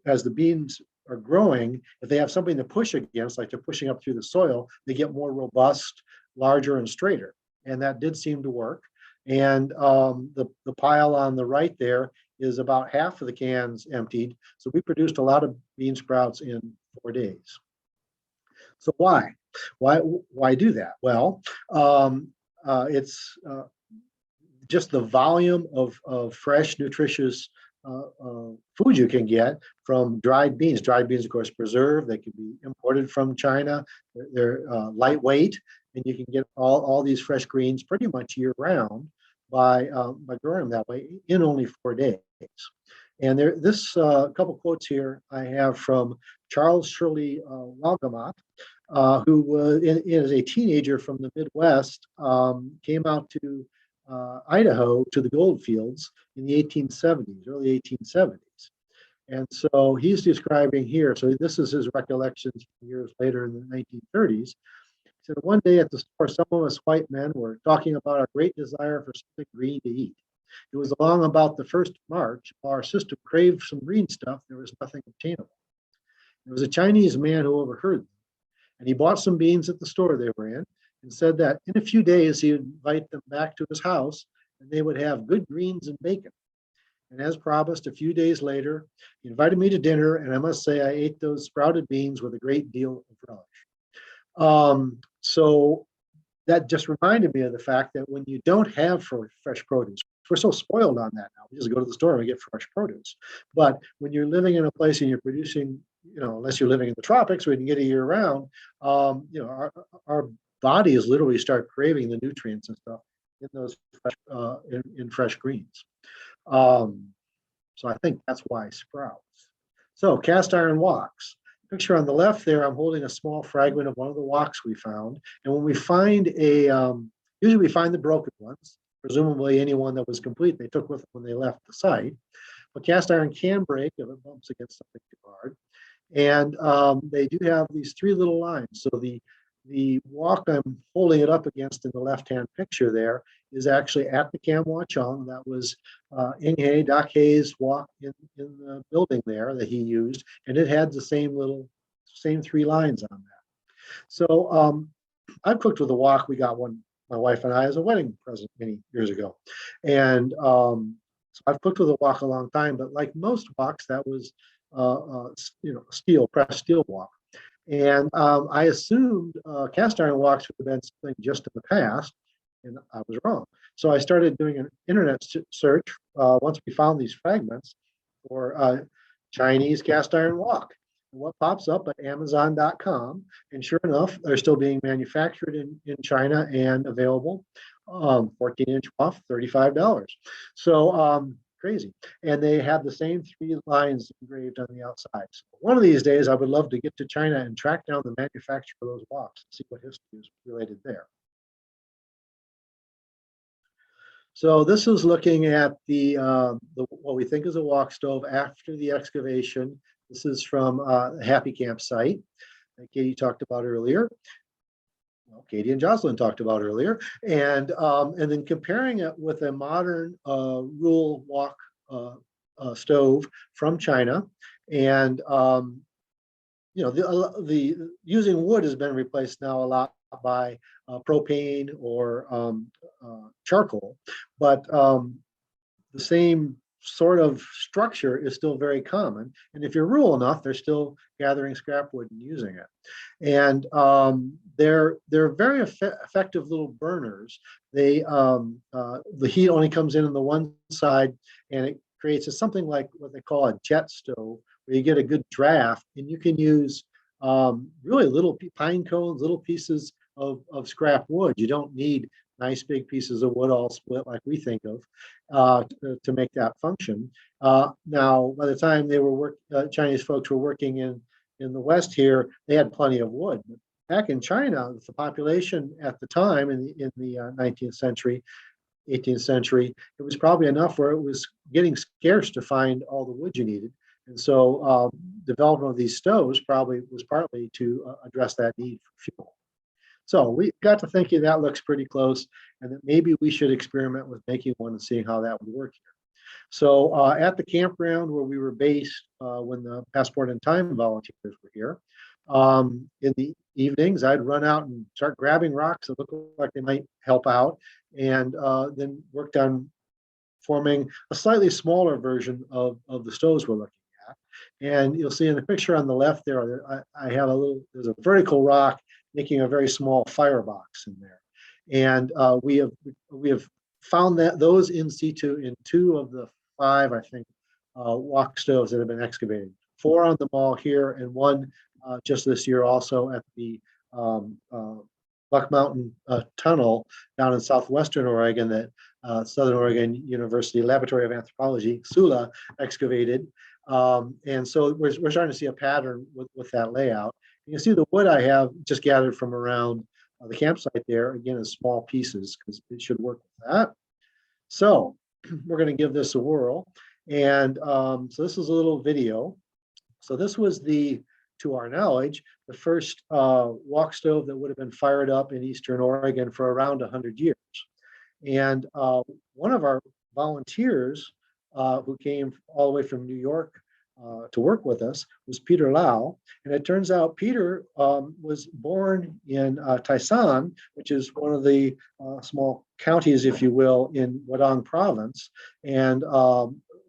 as the beans are growing, if they have something to push against, like they're pushing up through the soil, they get more robust, larger, and straighter. And that did seem to work. And the pile on the right there is about half of the cans emptied. So we produced a lot of bean sprouts in 4 days. So why do that? Well, it's just the volume of fresh, nutritious food you can get from dried beans. Dried beans, of course, preserved. They can be imported from China. They're lightweight, and you can get all these fresh greens pretty much year round by growing them that way in only 4 days. And this couple quotes here I have from Charles Shirley Walgamot, who was as a teenager from the Midwest, came out to Idaho to the gold fields in the 1870s, early 1870s. And so he's describing here, so this is his recollections years later in the 1930s. He said, one day at the store, some of us white men were talking about our great desire for something green to eat. It was along about the 1st of March. While our system craved some green stuff, there was nothing obtainable. There was a Chinese man who overheard them, and he bought some beans at the store they were in and said that in a few days he would invite them back to his house and they would have good greens and bacon. And as promised, a few days later, he invited me to dinner, and I must say I ate those sprouted beans with a great deal of relish. So that just reminded me of the fact that when you don't have fresh produce, we're so spoiled on that now. We just go to the store and we get fresh produce. But when you're living in a place and you're producing, unless you're living in the tropics where you can get it year round, our bodies literally start craving the nutrients and stuff in those fresh greens. So I think that's why sprouts. So cast iron woks. Picture on the left there, I'm holding a small fragment of one of the woks we found. And when we find usually we find the broken ones, presumably anyone that was complete, they took with them when they left the site. But cast iron can break if it bumps against something too hard. And they do have these three little lines. So the wok I'm holding it up against in the left-hand picture there is actually at the Kamwachung. That was Inge Doc Hayes' wok in the building there that he used, and it had the same three lines on that. So I've cooked with a wok. We got one, my wife and I, as a wedding present many years ago, and so I've cooked with a wok a long time. But like most woks, that was steel, pressed steel wok. And I assumed cast iron woks would have been something just in the past, and I was wrong. So I started doing an internet search once we found these fragments for Chinese cast iron wok. And what pops up at Amazon.com, and sure enough, they're still being manufactured in China and available, 14-inch off, $35. So crazy. And they have the same three lines engraved on the outside. So one of these days, I would love to get to China and track down the manufacturer of those woks and see what history is related there. So this is looking at the what we think is a wok stove after the excavation. This is from the Happy Camp site that Katee talked about earlier. Well, Katee and Jocelyn talked about earlier, and then comparing it with a modern rural wok stove from China, and the using wood has been replaced now a lot by propane or charcoal, but the same sort of structure is still very common. And if you're rural enough, they're still gathering scrap wood and using it. And they're very effective little burners. They the heat only comes in on the one side, and it creates something like what they call a jet stove, where you get a good draft, and you can use really little pine cones, little pieces of scrap wood. You don't need nice big pieces of wood all split like we think of to make that function. Now, by the time they were Chinese folks were working in the West here, they had plenty of wood. Back in China, the population at the time in the 19th century, 18th century, it was probably enough where it was getting scarce to find all the wood you needed. And so development of these stoves probably was partly to address that need for fuel. So we got to thinking that looks pretty close, and that maybe we should experiment with making one and seeing how that would work here. So at the campground where we were based when the Passport in Time volunteers were here, in the evenings, I'd run out and start grabbing rocks that look like they might help out, and then worked on forming a slightly smaller version of the stoves we're looking at. And you'll see in the picture on the left there, I have there's a vertical rock making a very small firebox in there. And we have found that those in situ in 2 of the 5, I think, wok stoves that have been excavated. 4 on the mall here, and 1 just this year also at the Buck Mountain Tunnel down in southwestern Oregon that Southern Oregon University Laboratory of Anthropology, SULA, excavated. And so we're starting to see a pattern with that layout. You can see the wood I have just gathered from around the campsite there, again, in small pieces, because it should work with that. So we're going to give this a whirl. And so this is a little video. So this was to our knowledge, the first wok stove that would have been fired up in Eastern Oregon for around 100 years. And one of our volunteers who came all the way from New York to work with us was Peter Lau. And it turns out Peter was born in Taisan, which is one of the small counties, if you will, in Wadong province, and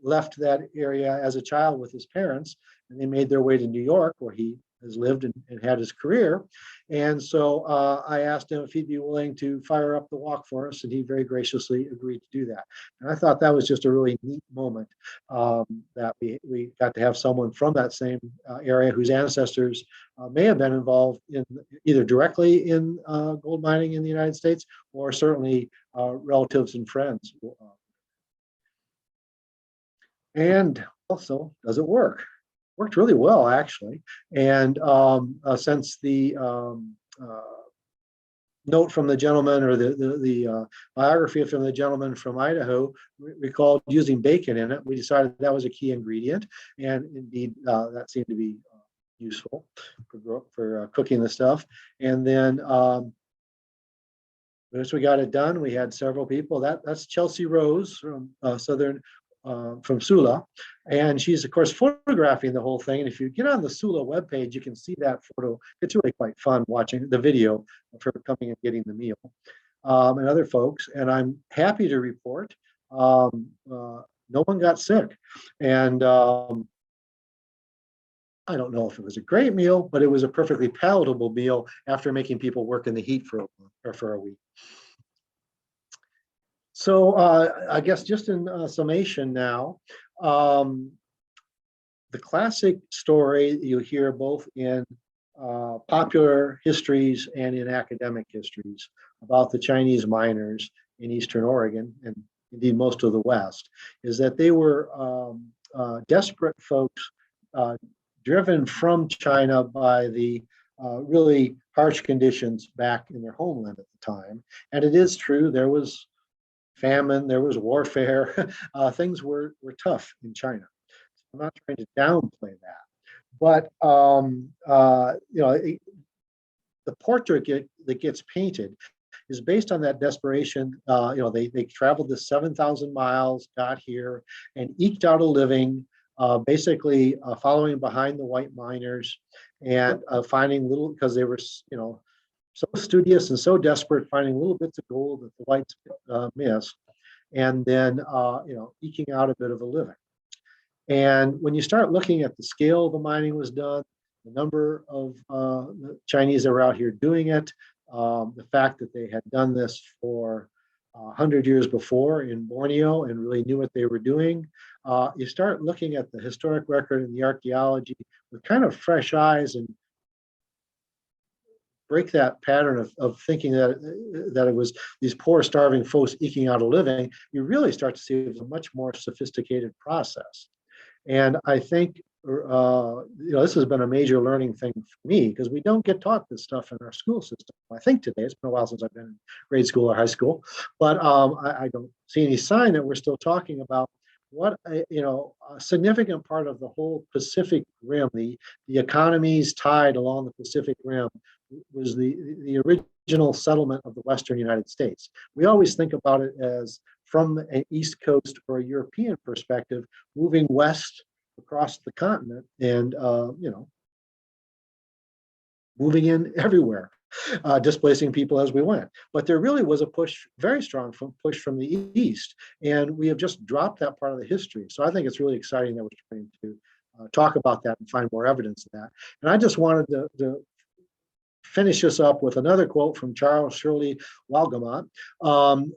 left that area as a child with his parents. And they made their way to New York, where he has lived and had his career. And so I asked him if he'd be willing to fire up the wok for us, and he very graciously agreed to do that. And I thought that was just a really neat moment that we got to have someone from that same area whose ancestors may have been involved in either directly in gold mining in the United States, or certainly relatives and friends. And also, does it work? Worked really well, actually. And since the note from the gentleman, or the biography from the gentleman from Idaho recalled using bacon in it. We decided that was a key ingredient, and indeed that seemed to be useful for cooking the stuff. And then once we got it done, we had several people. That's Chelsea Rose from from Sula, and she's of course photographing the whole thing. And if you get on the Sula webpage, you can see that photo. It's really quite fun watching the video of her coming and getting the meal, and other folks. And I'm happy to report no one got sick. And I don't know if it was a great meal, but it was a perfectly palatable meal after making people work in the heat for a week. So I guess just in summation now, the classic story you hear both in popular histories and in academic histories about the Chinese miners in Eastern Oregon, and indeed most of the West, is that they were desperate folks driven from China by the really harsh conditions back in their homeland at the time. And it is true, there was famine, there was warfare, things were tough in China. I'm not trying to downplay that, but you know, the portrait that gets painted is based on that desperation. You know, they traveled the 7,000 miles, got here, and eked out a living, basically following behind the white miners and finding little, because they were, you know, so studious and so desperate, finding little bits of gold that the whites missed, and then you know, eking out a bit of a living. And when you start looking at the scale the mining was done, the number of the Chinese that were out here doing it, the fact that they had done this for 100 years before in Borneo and really knew what they were doing, you start looking at the historic record and the archaeology with kind of fresh eyes and break that pattern of thinking that it was these poor starving folks eking out a living. You really start to see it was a much more sophisticated process. And I think you know, this has been a major learning thing for me, because we don't get taught this stuff in our school system. I think today, it's been a while since I've been in grade school or high school, but I don't see any sign that we're still talking about what you know, a significant part of the whole Pacific Rim, the economies tied along the Pacific Rim, was the original settlement of the Western United States. We always think about it as from an East Coast or a European perspective, moving west across the continent and you know, moving in everywhere, displacing people as we went. But there really was a push, very strong push from the East, and we have just dropped that part of the history. So I think it's really exciting that we're trying to talk about that and find more evidence of that. And I just wanted to finish this up with another quote from Charles Shirley Walgamot,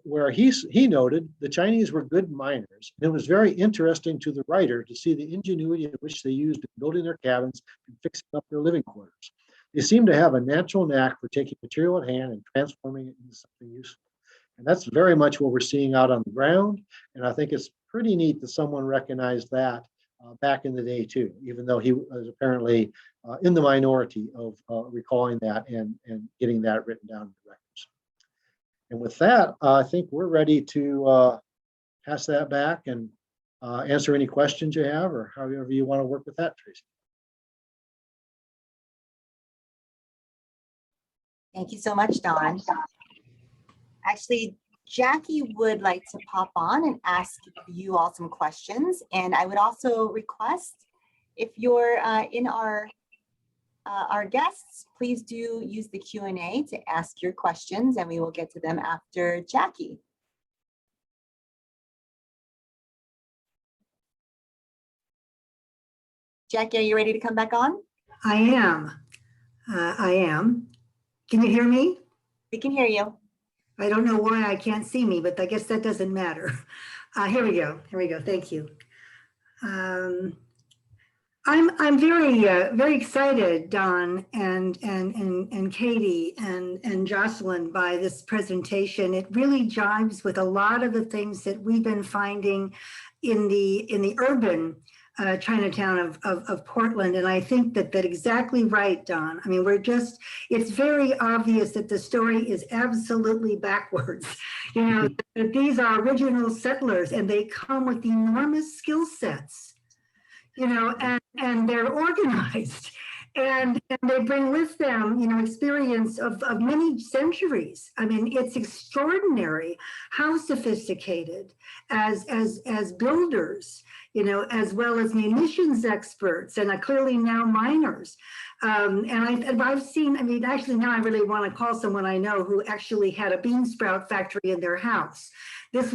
where he noted the Chinese were good miners. And it was very interesting to the writer to see the ingenuity in which they used in building their cabins and fixing up their living quarters. They seem to have a natural knack for taking material at hand and transforming it into something useful. And that's very much what we're seeing out on the ground. And I think it's pretty neat that someone recognized that back in the day too, even though he was apparently in the minority of recalling that and getting that written down in the records. And with that, I think we're ready to pass that back and answer any questions you have, or however you want to work with that, Tracy. Thank you so much, Don. Actually, Jackie would like to pop on and ask you all some questions. And I would also request, if you're in our guests, please do use the Q&A to ask your questions, and we will get to them after Jackie. Jackie, are you ready to come back on? I am. I am. Can you hear me? We can hear you. I don't know why I can't see me, but I guess that doesn't matter. Here we go. Here we go. Thank you. I'm very excited, Don and Katee and Jocelyn, by this presentation. It really jives with a lot of the things that we've been finding in the urban Chinatown of Portland. And I think that exactly right, Don. I mean, it's very obvious that the story is absolutely backwards. You know, that these are original settlers and they come with enormous skill sets, you know, and they're organized. And they bring with them, you know, experience of many centuries. I mean, it's extraordinary how sophisticated as builders, you know, as well as munitions experts and clearly now miners. And I've seen, I mean, actually now I really want to call someone I know who actually had a bean sprout factory in their house. This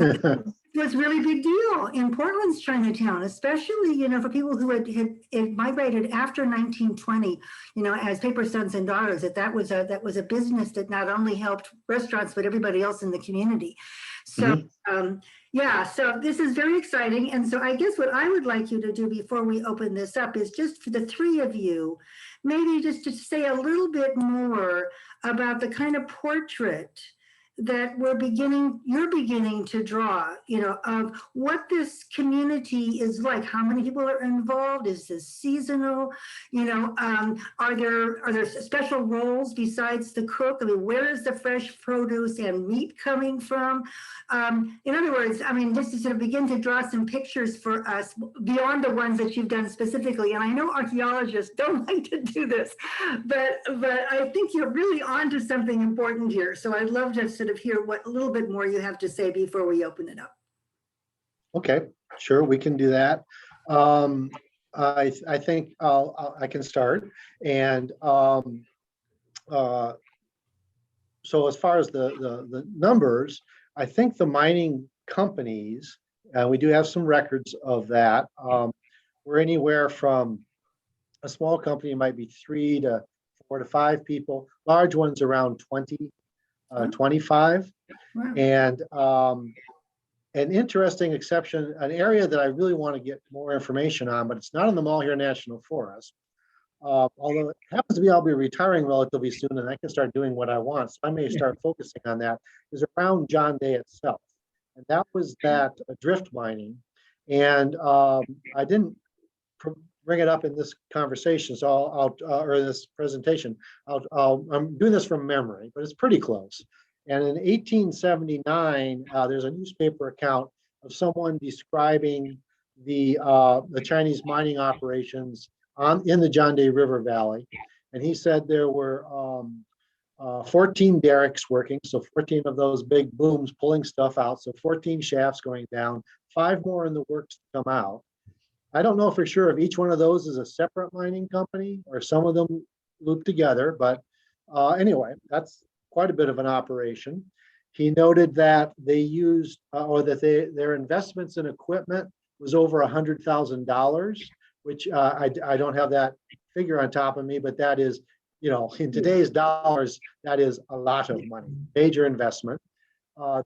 was really big deal in Portland's Chinatown, especially, you know, for people who had migrated after 1920, you know, as paper sons and daughters, that was a business that not only helped restaurants, but everybody else in the community. So, yeah, so this is very exciting. And so I guess what I would like you to do before we open this up is just for the three of you, maybe just to say a little bit more about the kind of portrait that you're beginning to draw, you know, of what this community is like. How many people are involved? Is this seasonal? You know, are there special roles besides the cook? I mean, where is the fresh produce and meat coming from? In other words, I mean, just to sort of begin to draw some pictures for us beyond the ones that you've done specifically. And I know archaeologists don't like to do this, but I think you're really onto something important here. So I'd love to sort of hear what a little bit more you have to say before we open it up. Okay, sure, we can do that. I think I can start. And so as far as the numbers, I think the mining companies, we do have some records of that. We're anywhere from a small company might be 3 to 4 to 5 people, large ones around 20. 25. Wow. And an interesting exception, an area that I really want to get more information on, but it's not in the Malheur National Forest. Although it happens to be, I'll be retiring relatively soon and I can start doing what I want. So I may start focusing on that, is around John Day itself. And that was that drift mining. And I didn't bring it up in this conversation, so or in this presentation. I'm doing this from memory, but it's pretty close. And in 1879, there's a newspaper account of someone describing the Chinese mining operations in the John Day River Valley, and he said there were 14 derricks working, so 14 of those big booms pulling stuff out, so 14 shafts going down, 5 more in the works to come out. I don't know for sure if each one of those is a separate mining company or some of them loop together, but anyway, that's quite a bit of an operation. He noted that they used, or that their investments in equipment was over $100,000, which I don't have that figure on top of me, but that is, you know, in today's dollars, that is a lot of money, major investment.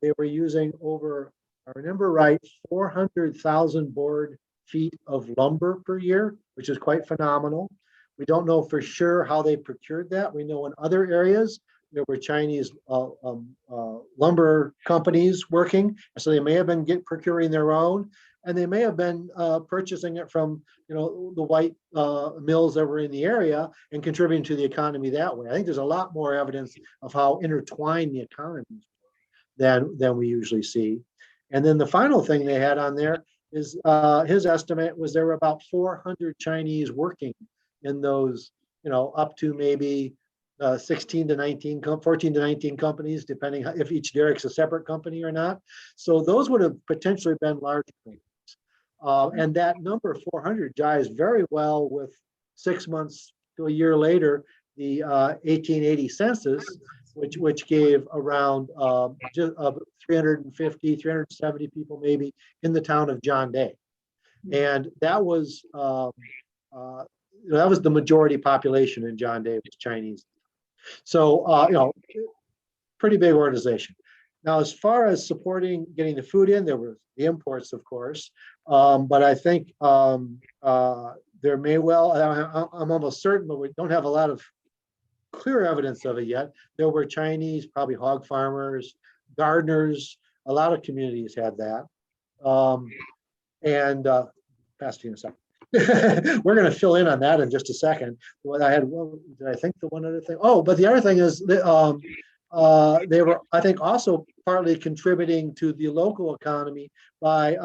They were using over, if I remember right, 400,000 board feet of lumber per year, which is quite phenomenal. We don't know for sure how they procured that. We know in other areas there were Chinese lumber companies working, so they may have been procuring their own, and they may have been purchasing it from, you know, the white mills that were in the area and contributing to the economy that way. I think there's a lot more evidence of how intertwined the economies than we usually see. And then the final thing they had on there is his estimate was there were about 400 Chinese working in those, you know, up to maybe 14 to 19 companies, depending if each derrick's a separate company or not. So those would have potentially been large companies. And that number 400 jives very well with 6 months to a year later, the 1880 census, which gave around 350, 370 people maybe in the town of John Day. And that was the majority population in John Day was Chinese. So, you know, pretty big organization. Now, as far as supporting getting the food in, there were the imports, of course, but I think there may well, I'm almost certain, but we don't have a lot of clear evidence of it yet. There were Chinese, probably hog farmers, gardeners, a lot of communities had that. And passing a second. we're going to fill in on that in just a second. What I had, well, did I think the one other thing? Oh, but the other thing is that they were, I think, also partly contributing to the local economy by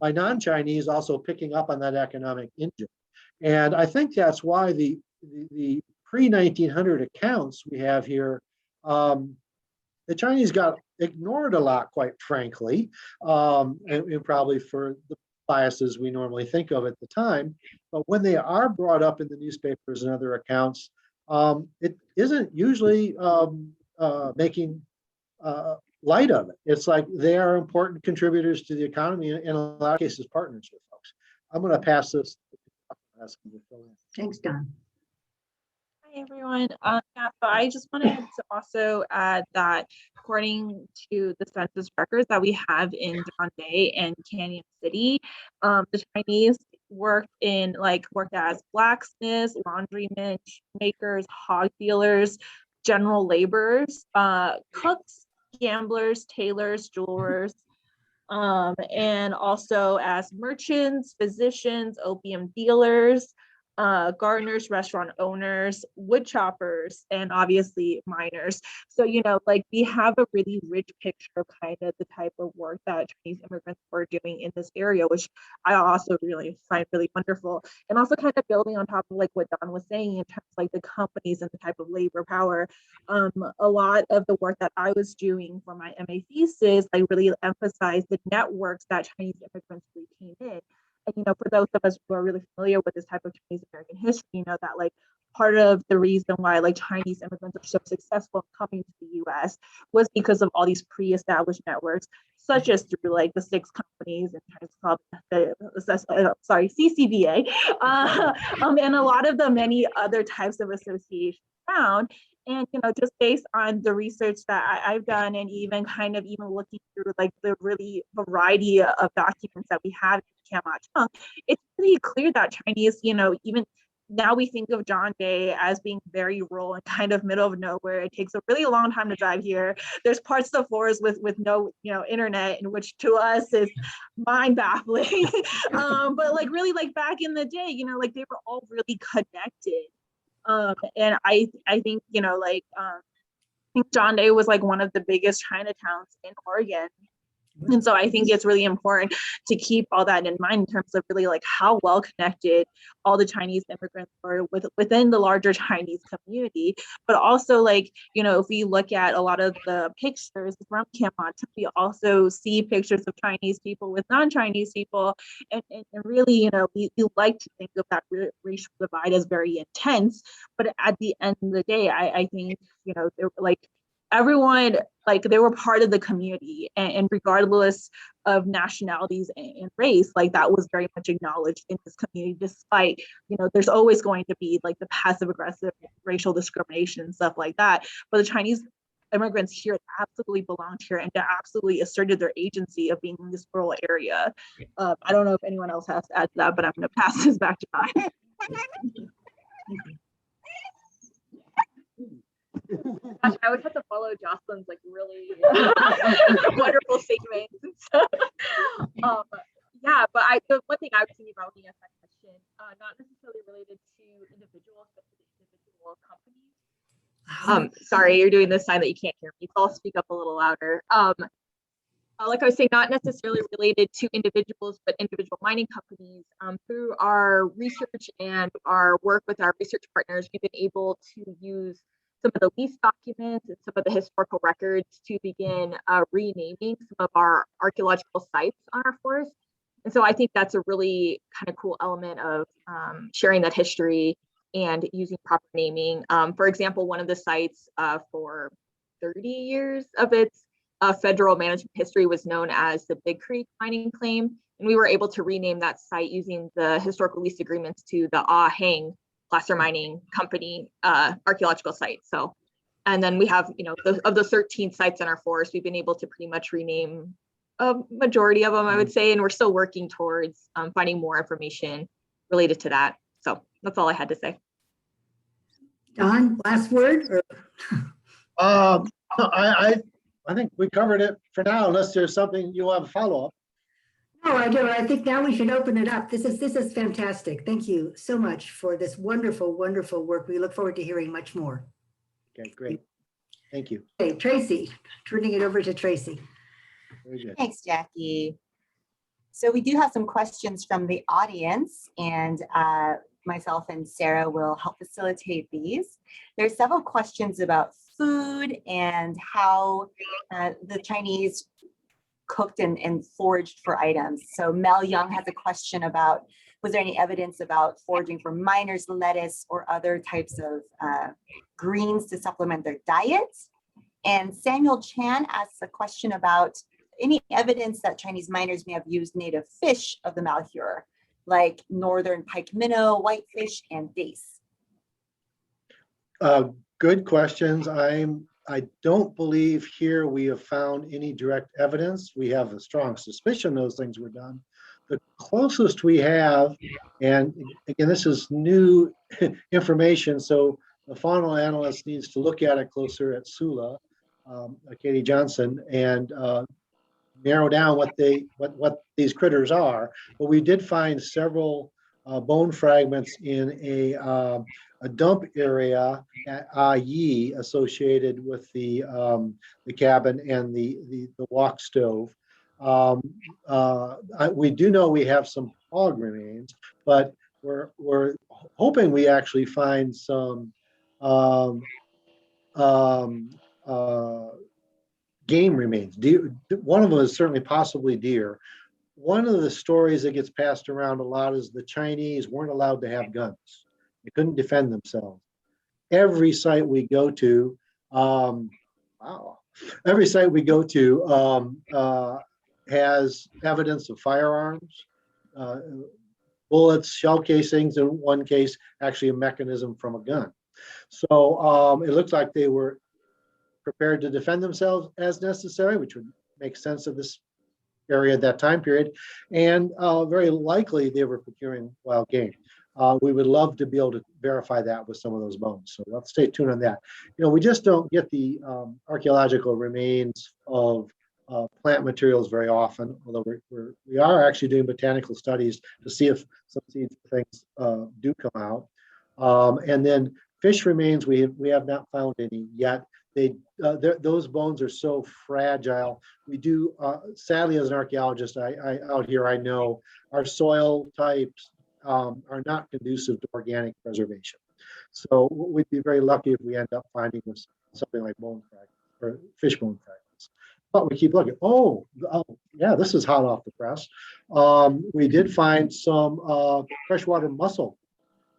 non-Chinese also picking up on that economic engine. And I think that's why the pre-1900 accounts we have here, the Chinese got ignored a lot, quite frankly, and probably for the biases we normally think of at the time. But when they are brought up in the newspapers and other accounts, it isn't usually making light of it. It's like they are important contributors to the economy, and in a lot of cases, partners with folks. I'm going to pass this. Thanks, Don. Hi, everyone. Yeah, so I just wanted to also add that according to the census records that we have in Taipei and Canyon City, the Chinese worked as blacksmiths, laundrymen, makers, hog dealers, general laborers, cooks, gamblers, tailors, jewelers, and also as merchants, physicians, opium dealers, gardeners, restaurant owners, wood choppers, and obviously miners. So, like we have a really rich picture of kind of the type of work that Chinese immigrants were doing in this area, which I also really find really wonderful. And also kind of building on top of like what Don was saying in terms of like the companies and the type of labor power. A lot of the work that I was doing for my MA thesis, I really emphasized the networks that Chinese immigrants really came in. And, for those of us who are really familiar with this type of Chinese American history, that like part of the reason why like Chinese immigrants are so successful in coming to the US was because of all these pre-established networks, such as through like the 6 companies in Chinese called CCBA, and a lot of the many other types of associations found. And, just based on the research that I've done, and even looking through like the really variety of documents that we have in Kamwachung, it's pretty clear that Chinese, even now we think of John Day as being very rural and kind of middle of nowhere. It takes a really long time to drive here. There's parts of the forest with no, internet, in which to us is mind baffling. But like really like back in the day, like they were all really connected. And I think, I think John Day was like one of the biggest Chinatowns in Oregon. And so I think it's really important to keep all that in mind in terms of really like how well connected all the Chinese immigrants were within the larger Chinese community. But also like, if we look at a lot of the pictures from Kamwachung, we also see pictures of Chinese people with non-Chinese people. And really, we like to think of that racial divide as very intense. But at the end of the day, I think, they're like, everyone, like they were part of the community, and regardless of nationalities and race, like that was very much acknowledged in this community, despite, there's always going to be like the passive aggressive racial discrimination and stuff like that. But the Chinese immigrants here absolutely belonged here and absolutely asserted their agency of being in this rural area. I don't know if anyone else has to add to that, but I'm going to pass this back to Ryan. Gosh, I would have to follow Jocelyn's like really wonderful statements. Yeah, but the one thing I was thinking about when you asked that question, not necessarily related to individuals, but to the individual companies. Sorry, you're doing this sign that you can't hear me, so I'll speak up a little louder. Like I was saying, not necessarily related to individuals, but individual mining companies. Through our research and our work with our research partners, we've been able to use some of the lease documents and some of the historical records to begin renaming some of our archaeological sites on our forest. And so I think that's a really kind of cool element of sharing that history and using proper naming. For example, one of the sites for 30 years of its federal management history was known as the Big Creek mining claim. And we were able to rename that site using the historical lease agreements to the Hann Plaster Mining Company archaeological site. So, and then we have, of the 13 sites in our forest, we've been able to pretty much rename a majority of them, I would say, and we're still working towards finding more information related to that. So that's all I had to say. Don, last word? I think we covered it for now, unless there's something you want to follow up. No, I don't. I think now we should open it up. This is fantastic. Thank you so much for this wonderful, wonderful work. We look forward to hearing much more. Okay, great. Thank you. Okay, Tracy, turning it over to Tracy. Very good. Thanks, Jackie. So we do have some questions from the audience, and myself and Sarah will help facilitate these. There's several questions about food and how the Chinese cooked and foraged for items. So Mel Young has a question about, was there any evidence about foraging for miners' lettuce or other types of greens to supplement their diets? And Samuel Chan asks a question about any evidence that Chinese miners may have used native fish of the Malheur, like northern pike minnow, whitefish, and dace. Good questions. I don't believe here we have found any direct evidence. We have a strong suspicion those things were done. The closest we have, and again, this is new information, so the faunal analyst needs to look at it closer at Sula, Katee Johnson, and narrow down what these critters are. But we did find several bone fragments in a dump area at Yi associated with the cabin and the wok stove. We do know we have some hog remains, but we're hoping we actually find some game remains. Deer, one of them is certainly possibly deer. One of the stories that gets passed around a lot is the Chinese weren't allowed to have guns. They couldn't defend themselves. Every site we go to, every site we go to has evidence of firearms, bullets, shell casings, in one case, actually a mechanism from a gun. So it looks like they were prepared to defend themselves as necessary, which would make sense of this area at that time period. And very likely they were procuring wild game. We would love to be able to verify that with some of those bones. So let's stay tuned on that. You know, we just don't get the archaeological remains of plant materials very often, although we are actually doing botanical studies to see if some seeds things do come out. And then fish remains, we have not found any yet. Those bones are so fragile. We do, sadly, as an archaeologist, out here, I know our soil types are not conducive to organic preservation. So we'd be very lucky if we end up finding something like bone fragments or fish bone fragments. But we keep looking. Oh yeah, this is hot off the press. We did find some freshwater mussel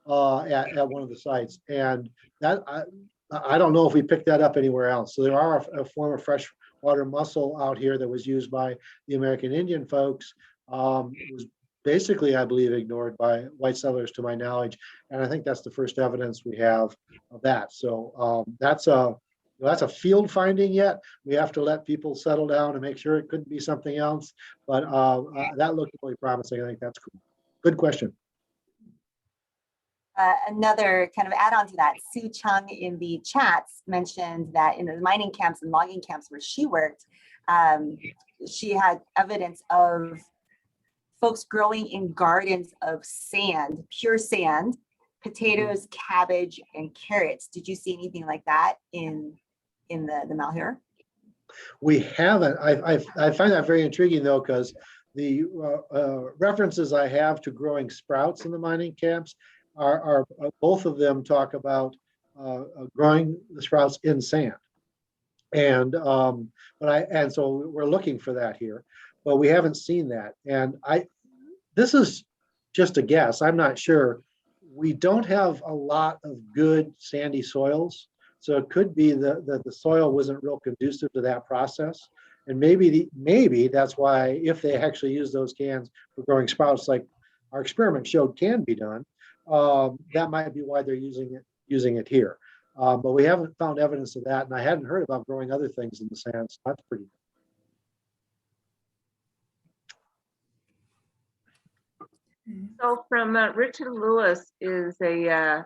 at one of the sites, and that I don't know if we picked that up anywhere else. So there are a form of freshwater mussel out here that was used by the American Indian folks. It was basically, I believe, ignored by white settlers, to my knowledge, and I think that's the first evidence we have of that. So that's a field finding yet. We have to let people settle down and make sure it couldn't be something else. But that looked really promising. I think that's cool. Good question. Another kind of add-on to that, Sue Chung in the chats mentioned that in the mining camps and logging camps where she worked, she had evidence of folks growing in gardens of sand, pure sand, potatoes, cabbage, and carrots. Did you see anything like that in the Malheur? We haven't. I find that very intriguing though, because the references I have to growing sprouts in the mining camps are both of them talk about growing the sprouts in sand, and so we're looking for that here, but we haven't seen that. And this is just a guess. I'm not sure. We don't have a lot of good sandy soils, so it could be that the soil wasn't real conducive to that process, and maybe that's why, if they actually use those cans for growing sprouts, like our experiment showed can be done. That might be why they're using it here. But we haven't found evidence of that, and I hadn't heard about growing other things in the sand, so that's pretty good. So from Richard Lewis is a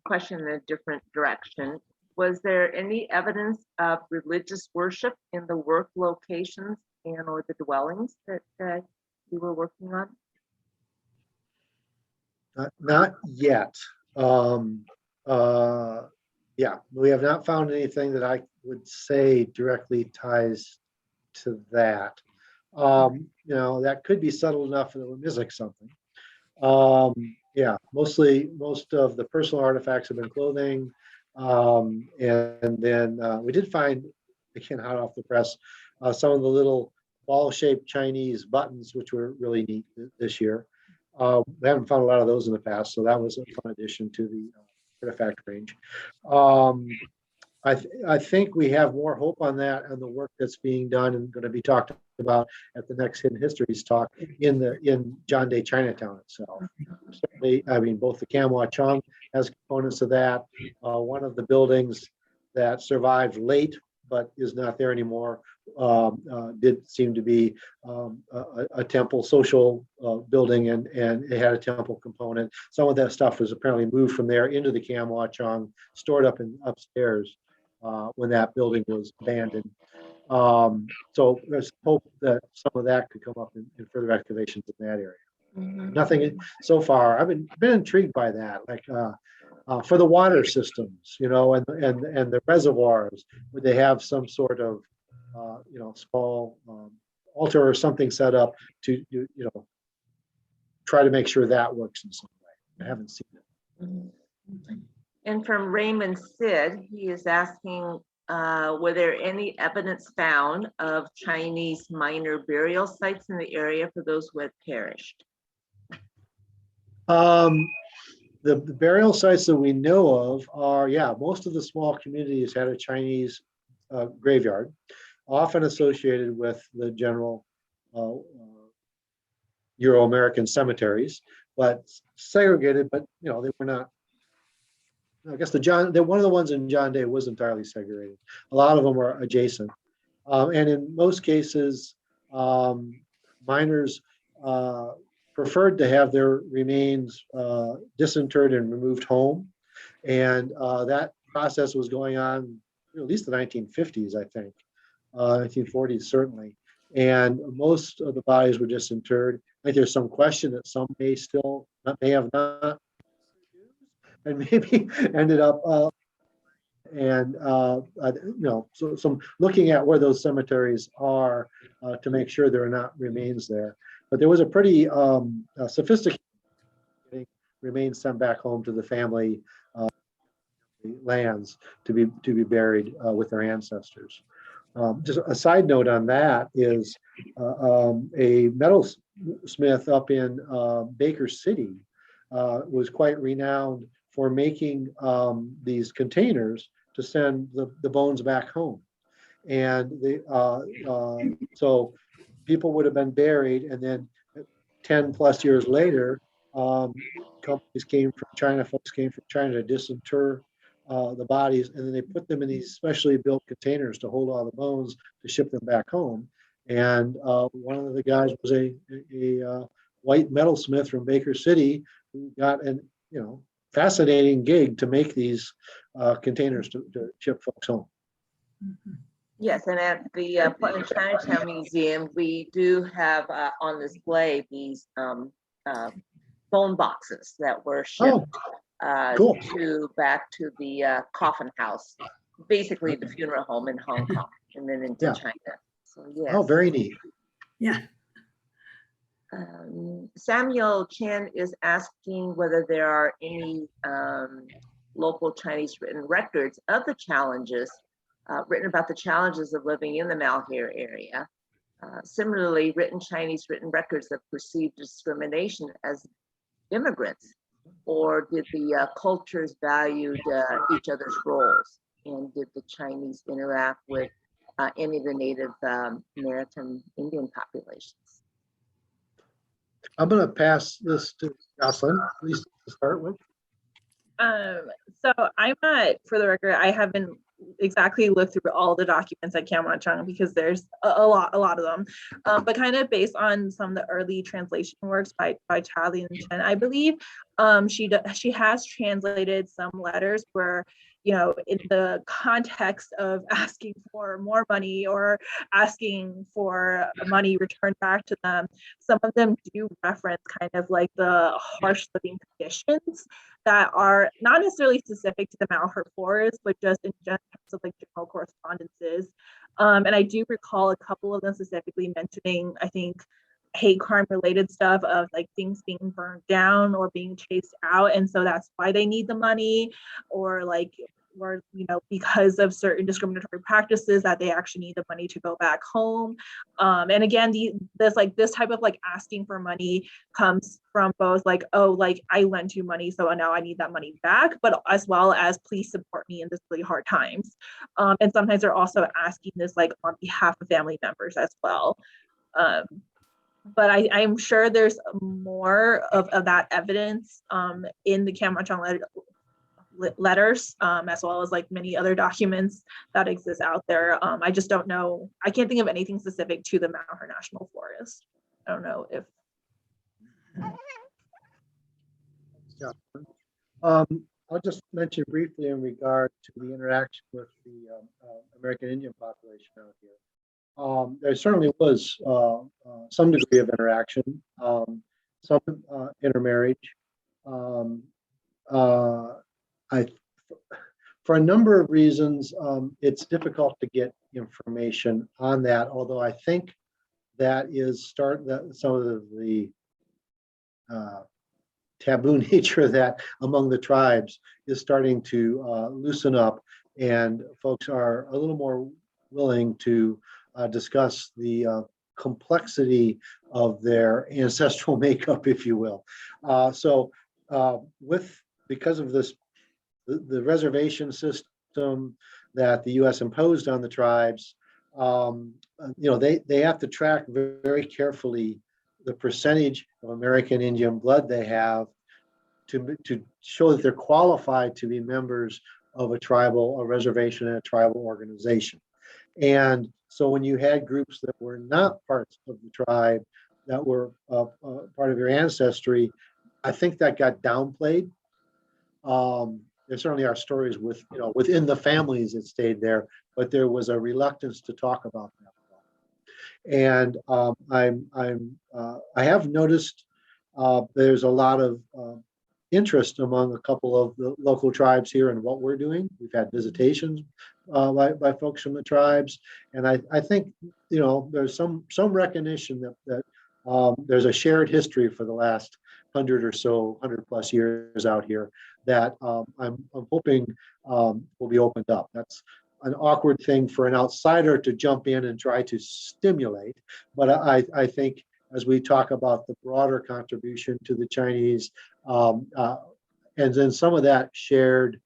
question in a different direction. Was there any evidence of religious worship in the work locations and or the dwellings that you were working on? Not yet. Yeah, we have not found anything that I would say directly ties to that. You know, that could be subtle enough that we're missing something. Yeah, most of the personal artifacts have been clothing. And then we did find, again, hot off the press, some of the little ball-shaped Chinese buttons, which were really neat this year. We haven't found a lot of those in the past, so that was a fun addition to the artifact range. I think we have more hope on that and the work that's being done and going to be talked about at the next Hidden Histories talk in John Day Chinatown itself. Certainly, I mean, both the Kamwachung has components of that. One of the buildings that survived late but is not there anymore did seem to be a temple social building, and it had a temple component. Some of that stuff was apparently moved from there into the Kamwachung, stored up in upstairs when that building was abandoned. So there's hope that some of that could come up in further excavations in that area. Nothing so far. I've been intrigued by that, like for the water systems, you know, and the reservoirs, would they have some sort of you know, small altar or something set up to you know, try to make sure that works in some way. I haven't seen it. And from Raymond Sid, he is asking, were there any evidence found of Chinese miner burial sites in the area for those who had perished? The burial sites that we know of are, yeah, most of the small communities had a Chinese graveyard, often associated with the general Euro-American cemeteries, but segregated, but you know, they were not. I guess one of the ones in John Day was entirely segregated. A lot of them were adjacent. And in most cases, miners preferred to have their remains disinterred and removed home. And that process was going on at least the 1950s, I think, 1940s certainly. And most of the bodies were disinterred. I think there's some question that some may have not, and maybe ended up you know, so some looking at where those cemeteries are to make sure there are not remains there. But there was a pretty sophisticated remains sent back home to the family lands to be buried with their ancestors. Just a side note on that is a metalsmith up in Baker City was quite renowned for making these containers to send the bones back home. And so people would have been buried, and then 10 plus years later, companies came from China, folks came from China to disinter the bodies, and then they put them in these specially built containers to hold all the bones to ship them back home. And one of the guys was a white metalsmith from Baker City who got an fascinating gig to make these containers to ship folks home. Yes, and at the Portland Chinatown Museum, we do have on display these bone boxes that were shipped cool. back to the coffin house, basically the funeral home in Hong Kong, and then into China. So yes. Oh, very neat. Yeah. Samuel Chen is asking whether there are any local Chinese written records of the challenges, written about the challenges of living in the Malheur area. Similarly, Chinese written records of perceived discrimination as immigrants, or did the cultures value each other's roles? And did the Chinese interact with any of the Native American Indian populations? I'm going to pass this to Jocelyn, at least to start with. So I'm not, for the record, I haven't exactly looked through all the documents at Kamwachung because there's a lot of them. But kind of based on some of the early translation works by Charlie and Chen, I believe She has translated some letters where, you know, in the context of asking for more money or asking for money returned back to them, some of them do reference kind of like the harsh living conditions that are not necessarily specific to the Malheur Forest, but just in terms of like general correspondences. And I do recall a couple of them specifically mentioning, I think, hate crime related stuff of like things being burned down or being chased out, and so that's why they need the money, or like, or you know, because of certain discriminatory practices that they actually need the money to go back home. And again, this type of like asking for money comes from both like, oh, like I lent you money, so now I need that money back, but as well as please support me in this really hard times. And sometimes they're also asking this like on behalf of family members as well. But I'm sure there's more of that evidence in the Kamwachung letters, as well as like many other documents that exist out there. I just don't know. I can't think of anything specific to the Malheur National Forest. I don't know if. Yeah. I'll just mention briefly in regard to the interaction with the American Indian population out here. There certainly was some degree of interaction, some intermarriage. For a number of reasons, it's difficult to get information on that, although I think that is some of the taboo nature of that among the tribes is starting to loosen up, and folks are a little more willing to discuss the complexity of their ancestral makeup, if you will. Because of this, the reservation system that the U.S. imposed on the tribes, they have to track very carefully the percentage of American Indian blood they have to show that they're qualified to be members of a reservation and a tribal organization. And so when you had groups that were not parts of the tribe, that were part of your ancestry, I think that got downplayed. There certainly are stories within the families that stayed there, but there was a reluctance to talk about that. And I have noticed there's a lot of interest among a couple of the local tribes here in what we're doing. We've had visitations by folks from the tribes, and I think there's some recognition that there's a shared history for the last 100 plus years out here that I'm hoping will be opened up. That's an awkward thing for an outsider to jump in and try to stimulate, but I think as we talk about the broader contribution to the Chinese, and then some of that shared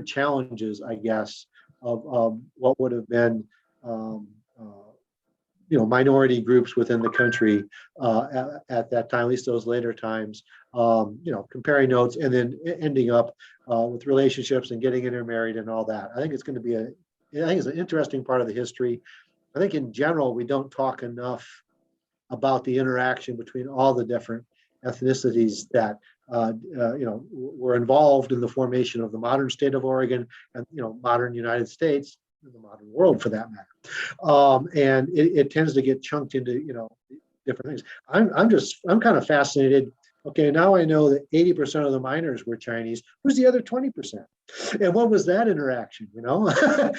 challenges, I guess, of what would have been, minority groups within the country at that time, at least those later times, comparing notes and then ending up with relationships and getting intermarried and all that. I think it's going to be it's an interesting part of the history. I think in general, we don't talk enough about the interaction between all the different ethnicities that were involved in the formation of the modern state of Oregon and modern United States, the modern world for that matter. And it tends to get chunked into different things. I'm kind of fascinated. Okay, now I know that 80% of the miners were Chinese. Who's the other 20%? And what was that interaction?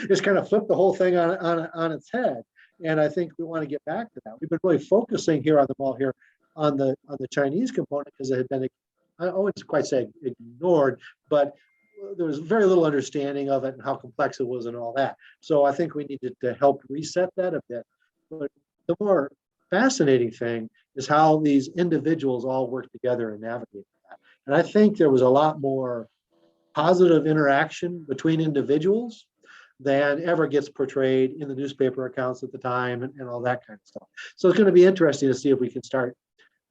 Just kind of flipped the whole thing on its head. And I think we want to get back to that. We've been really focusing here on the Malheur on the Chinese component because it had been, I wouldn't quite say ignored, but there was very little understanding of it and how complex it was and all that. So I think we needed to help reset that a bit. But the more fascinating thing is how these individuals all work together and navigate that. And I think there was a lot more positive interaction between individuals than ever gets portrayed in the newspaper accounts at the time and all that kind of stuff. So it's going to be interesting to see if we can start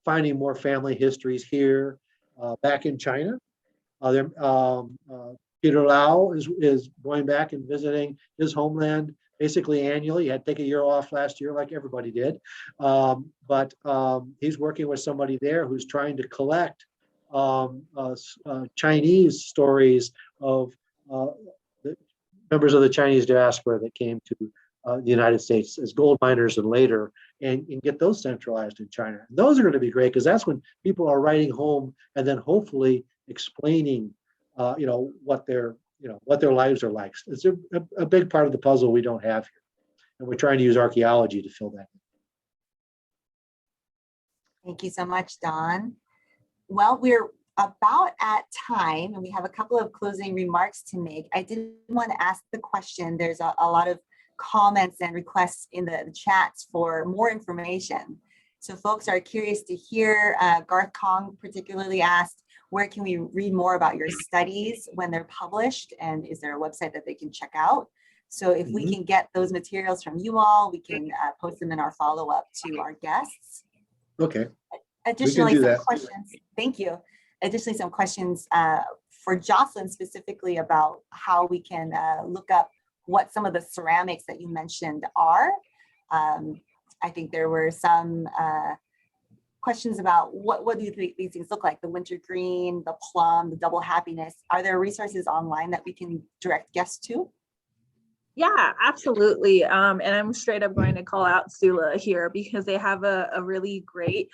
finding more family histories here, back in China. Peter Lau is going back and visiting his homeland basically annually. He had to take a year off last year like everybody did. But he's working with somebody there who's trying to collect Chinese stories of the members of the Chinese diaspora that came to the United States as gold miners and later, and get those centralized in China. And those are going to be great because that's when people are writing home and then hopefully explaining, what their lives are like. It's a big part of the puzzle we don't have here, and we're trying to use archaeology to fill that in. Thank you so much, Don. Well, we're about at time and we have a couple of closing remarks to make. I did want to ask the question. There's a lot of comments and requests in the chats for more information. So folks are curious to hear. Garth Kong particularly asked, where can we read more about your studies when they're published? And is there a website that they can check out? So if we can get those materials from you all, we can post them in our follow-up to our guests. Okay. Additionally, some questions. Thank you. Additionally, some questions for Jocelyn specifically about how we can look up what some of the ceramics that you mentioned are. I think there were some questions about what do you think these things look like? The wintergreen, the plum, the double happiness. Are there resources online that we can direct guests to? Yeah, absolutely. And I'm straight up going to call out Sula here because they have a really great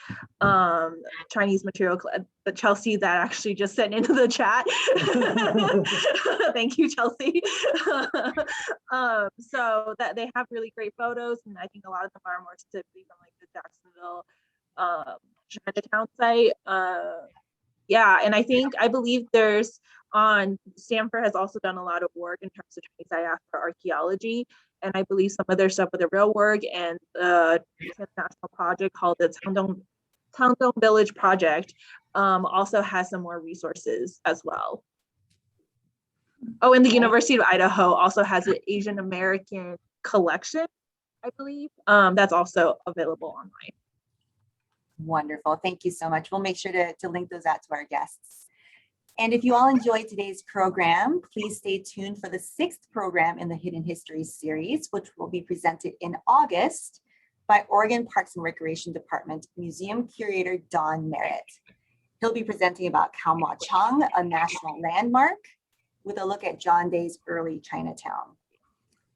Chinese material, but Chelsea that actually just sent into the chat. Thank you, Chelsea. So that they have really great photos, and I think a lot of them are more specifically from like the Jacksonville Chinatown site. Yeah, and I believe there's Stanford has also done a lot of work in terms of Chinese diaspora archaeology, and I believe some of their stuff with the real work and the national project called the Tangdong Village Project also has some more resources as well. Oh, and the University of Idaho also has an Asian American collection, I believe, that's also available online. Wonderful. Thank you so much. We'll make sure to link those out to our guests. And if you all enjoyed today's program, please stay tuned for the 6th program in the Hidden Histories series, which will be presented in August by Oregon Parks and Recreation Department Museum Curator Don Merritt. He'll be presenting about Kamwachung, a national landmark, with a look at John Day's early Chinatown.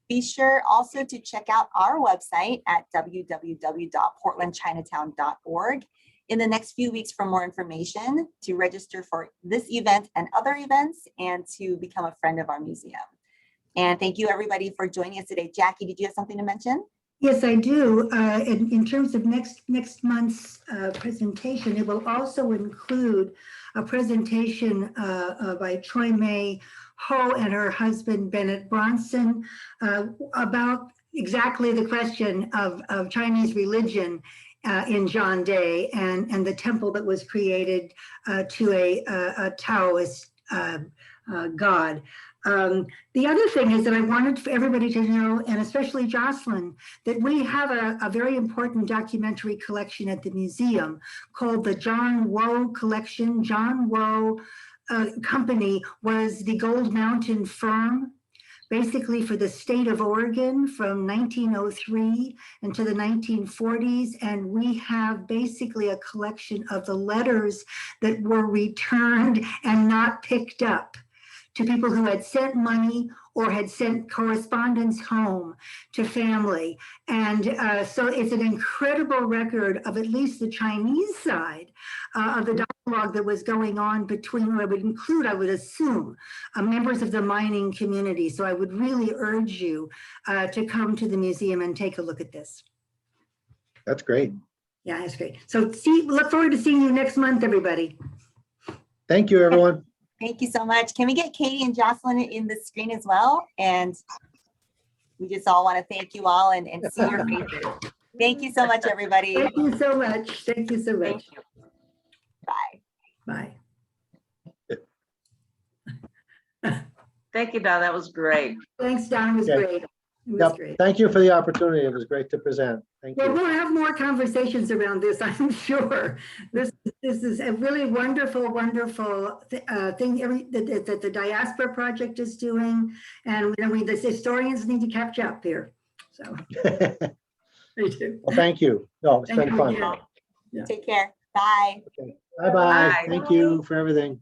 Be sure also to check out our website at www.portlandchinatown.org in the next few weeks for more information, to register for this event and other events, and to become a friend of our museum. And thank you everybody for joining us today. Jackie, did you have something to mention? Yes, I do. In terms of next month's presentation, it will also include a presentation by Troy May Ho and her husband, Bennett Bronson, about exactly the question of Chinese religion in John Day and the temple that was created to a Taoist god. The other thing is that I wanted for everybody to know, and especially Jocelyn, that we have a very important documentary collection at the museum called the John Wok Collection. John Wok Company was the Gold Mountain firm basically for the state of Oregon from 1903 into the 1940s. And we have basically a collection of the letters that were returned and not picked up to people who had sent money or had sent correspondence home to family. And so it's an incredible record of at least the Chinese side of the dialogue that was going on between, or I would include, I would assume, members of the mining community. So I would really urge you to come to the museum and take a look at this. That's great. Yeah, that's great. So look forward to seeing you next month, everybody. Thank you, everyone. Thank you so much. Can we get Katie and Jocelyn in the screen as well? And we just all want to thank you all and see your faces. Thank you so much, everybody. Thank you so much. Thank you so much. Thank you. Bye. Thank you, Don. That was great. Thanks, Don. It was Okay. great. It was Yep. great. Thank you for the opportunity. It was great to present. Thank Well, you. we'll have more conversations around this, I'm sure. This is a really wonderful thing that the Diaspora Project is doing. And the historians need to catch up here. So, Well, thank you. No, it's been fun. Yeah. Take care. Bye. Bye-bye. Bye. Thank you for everything.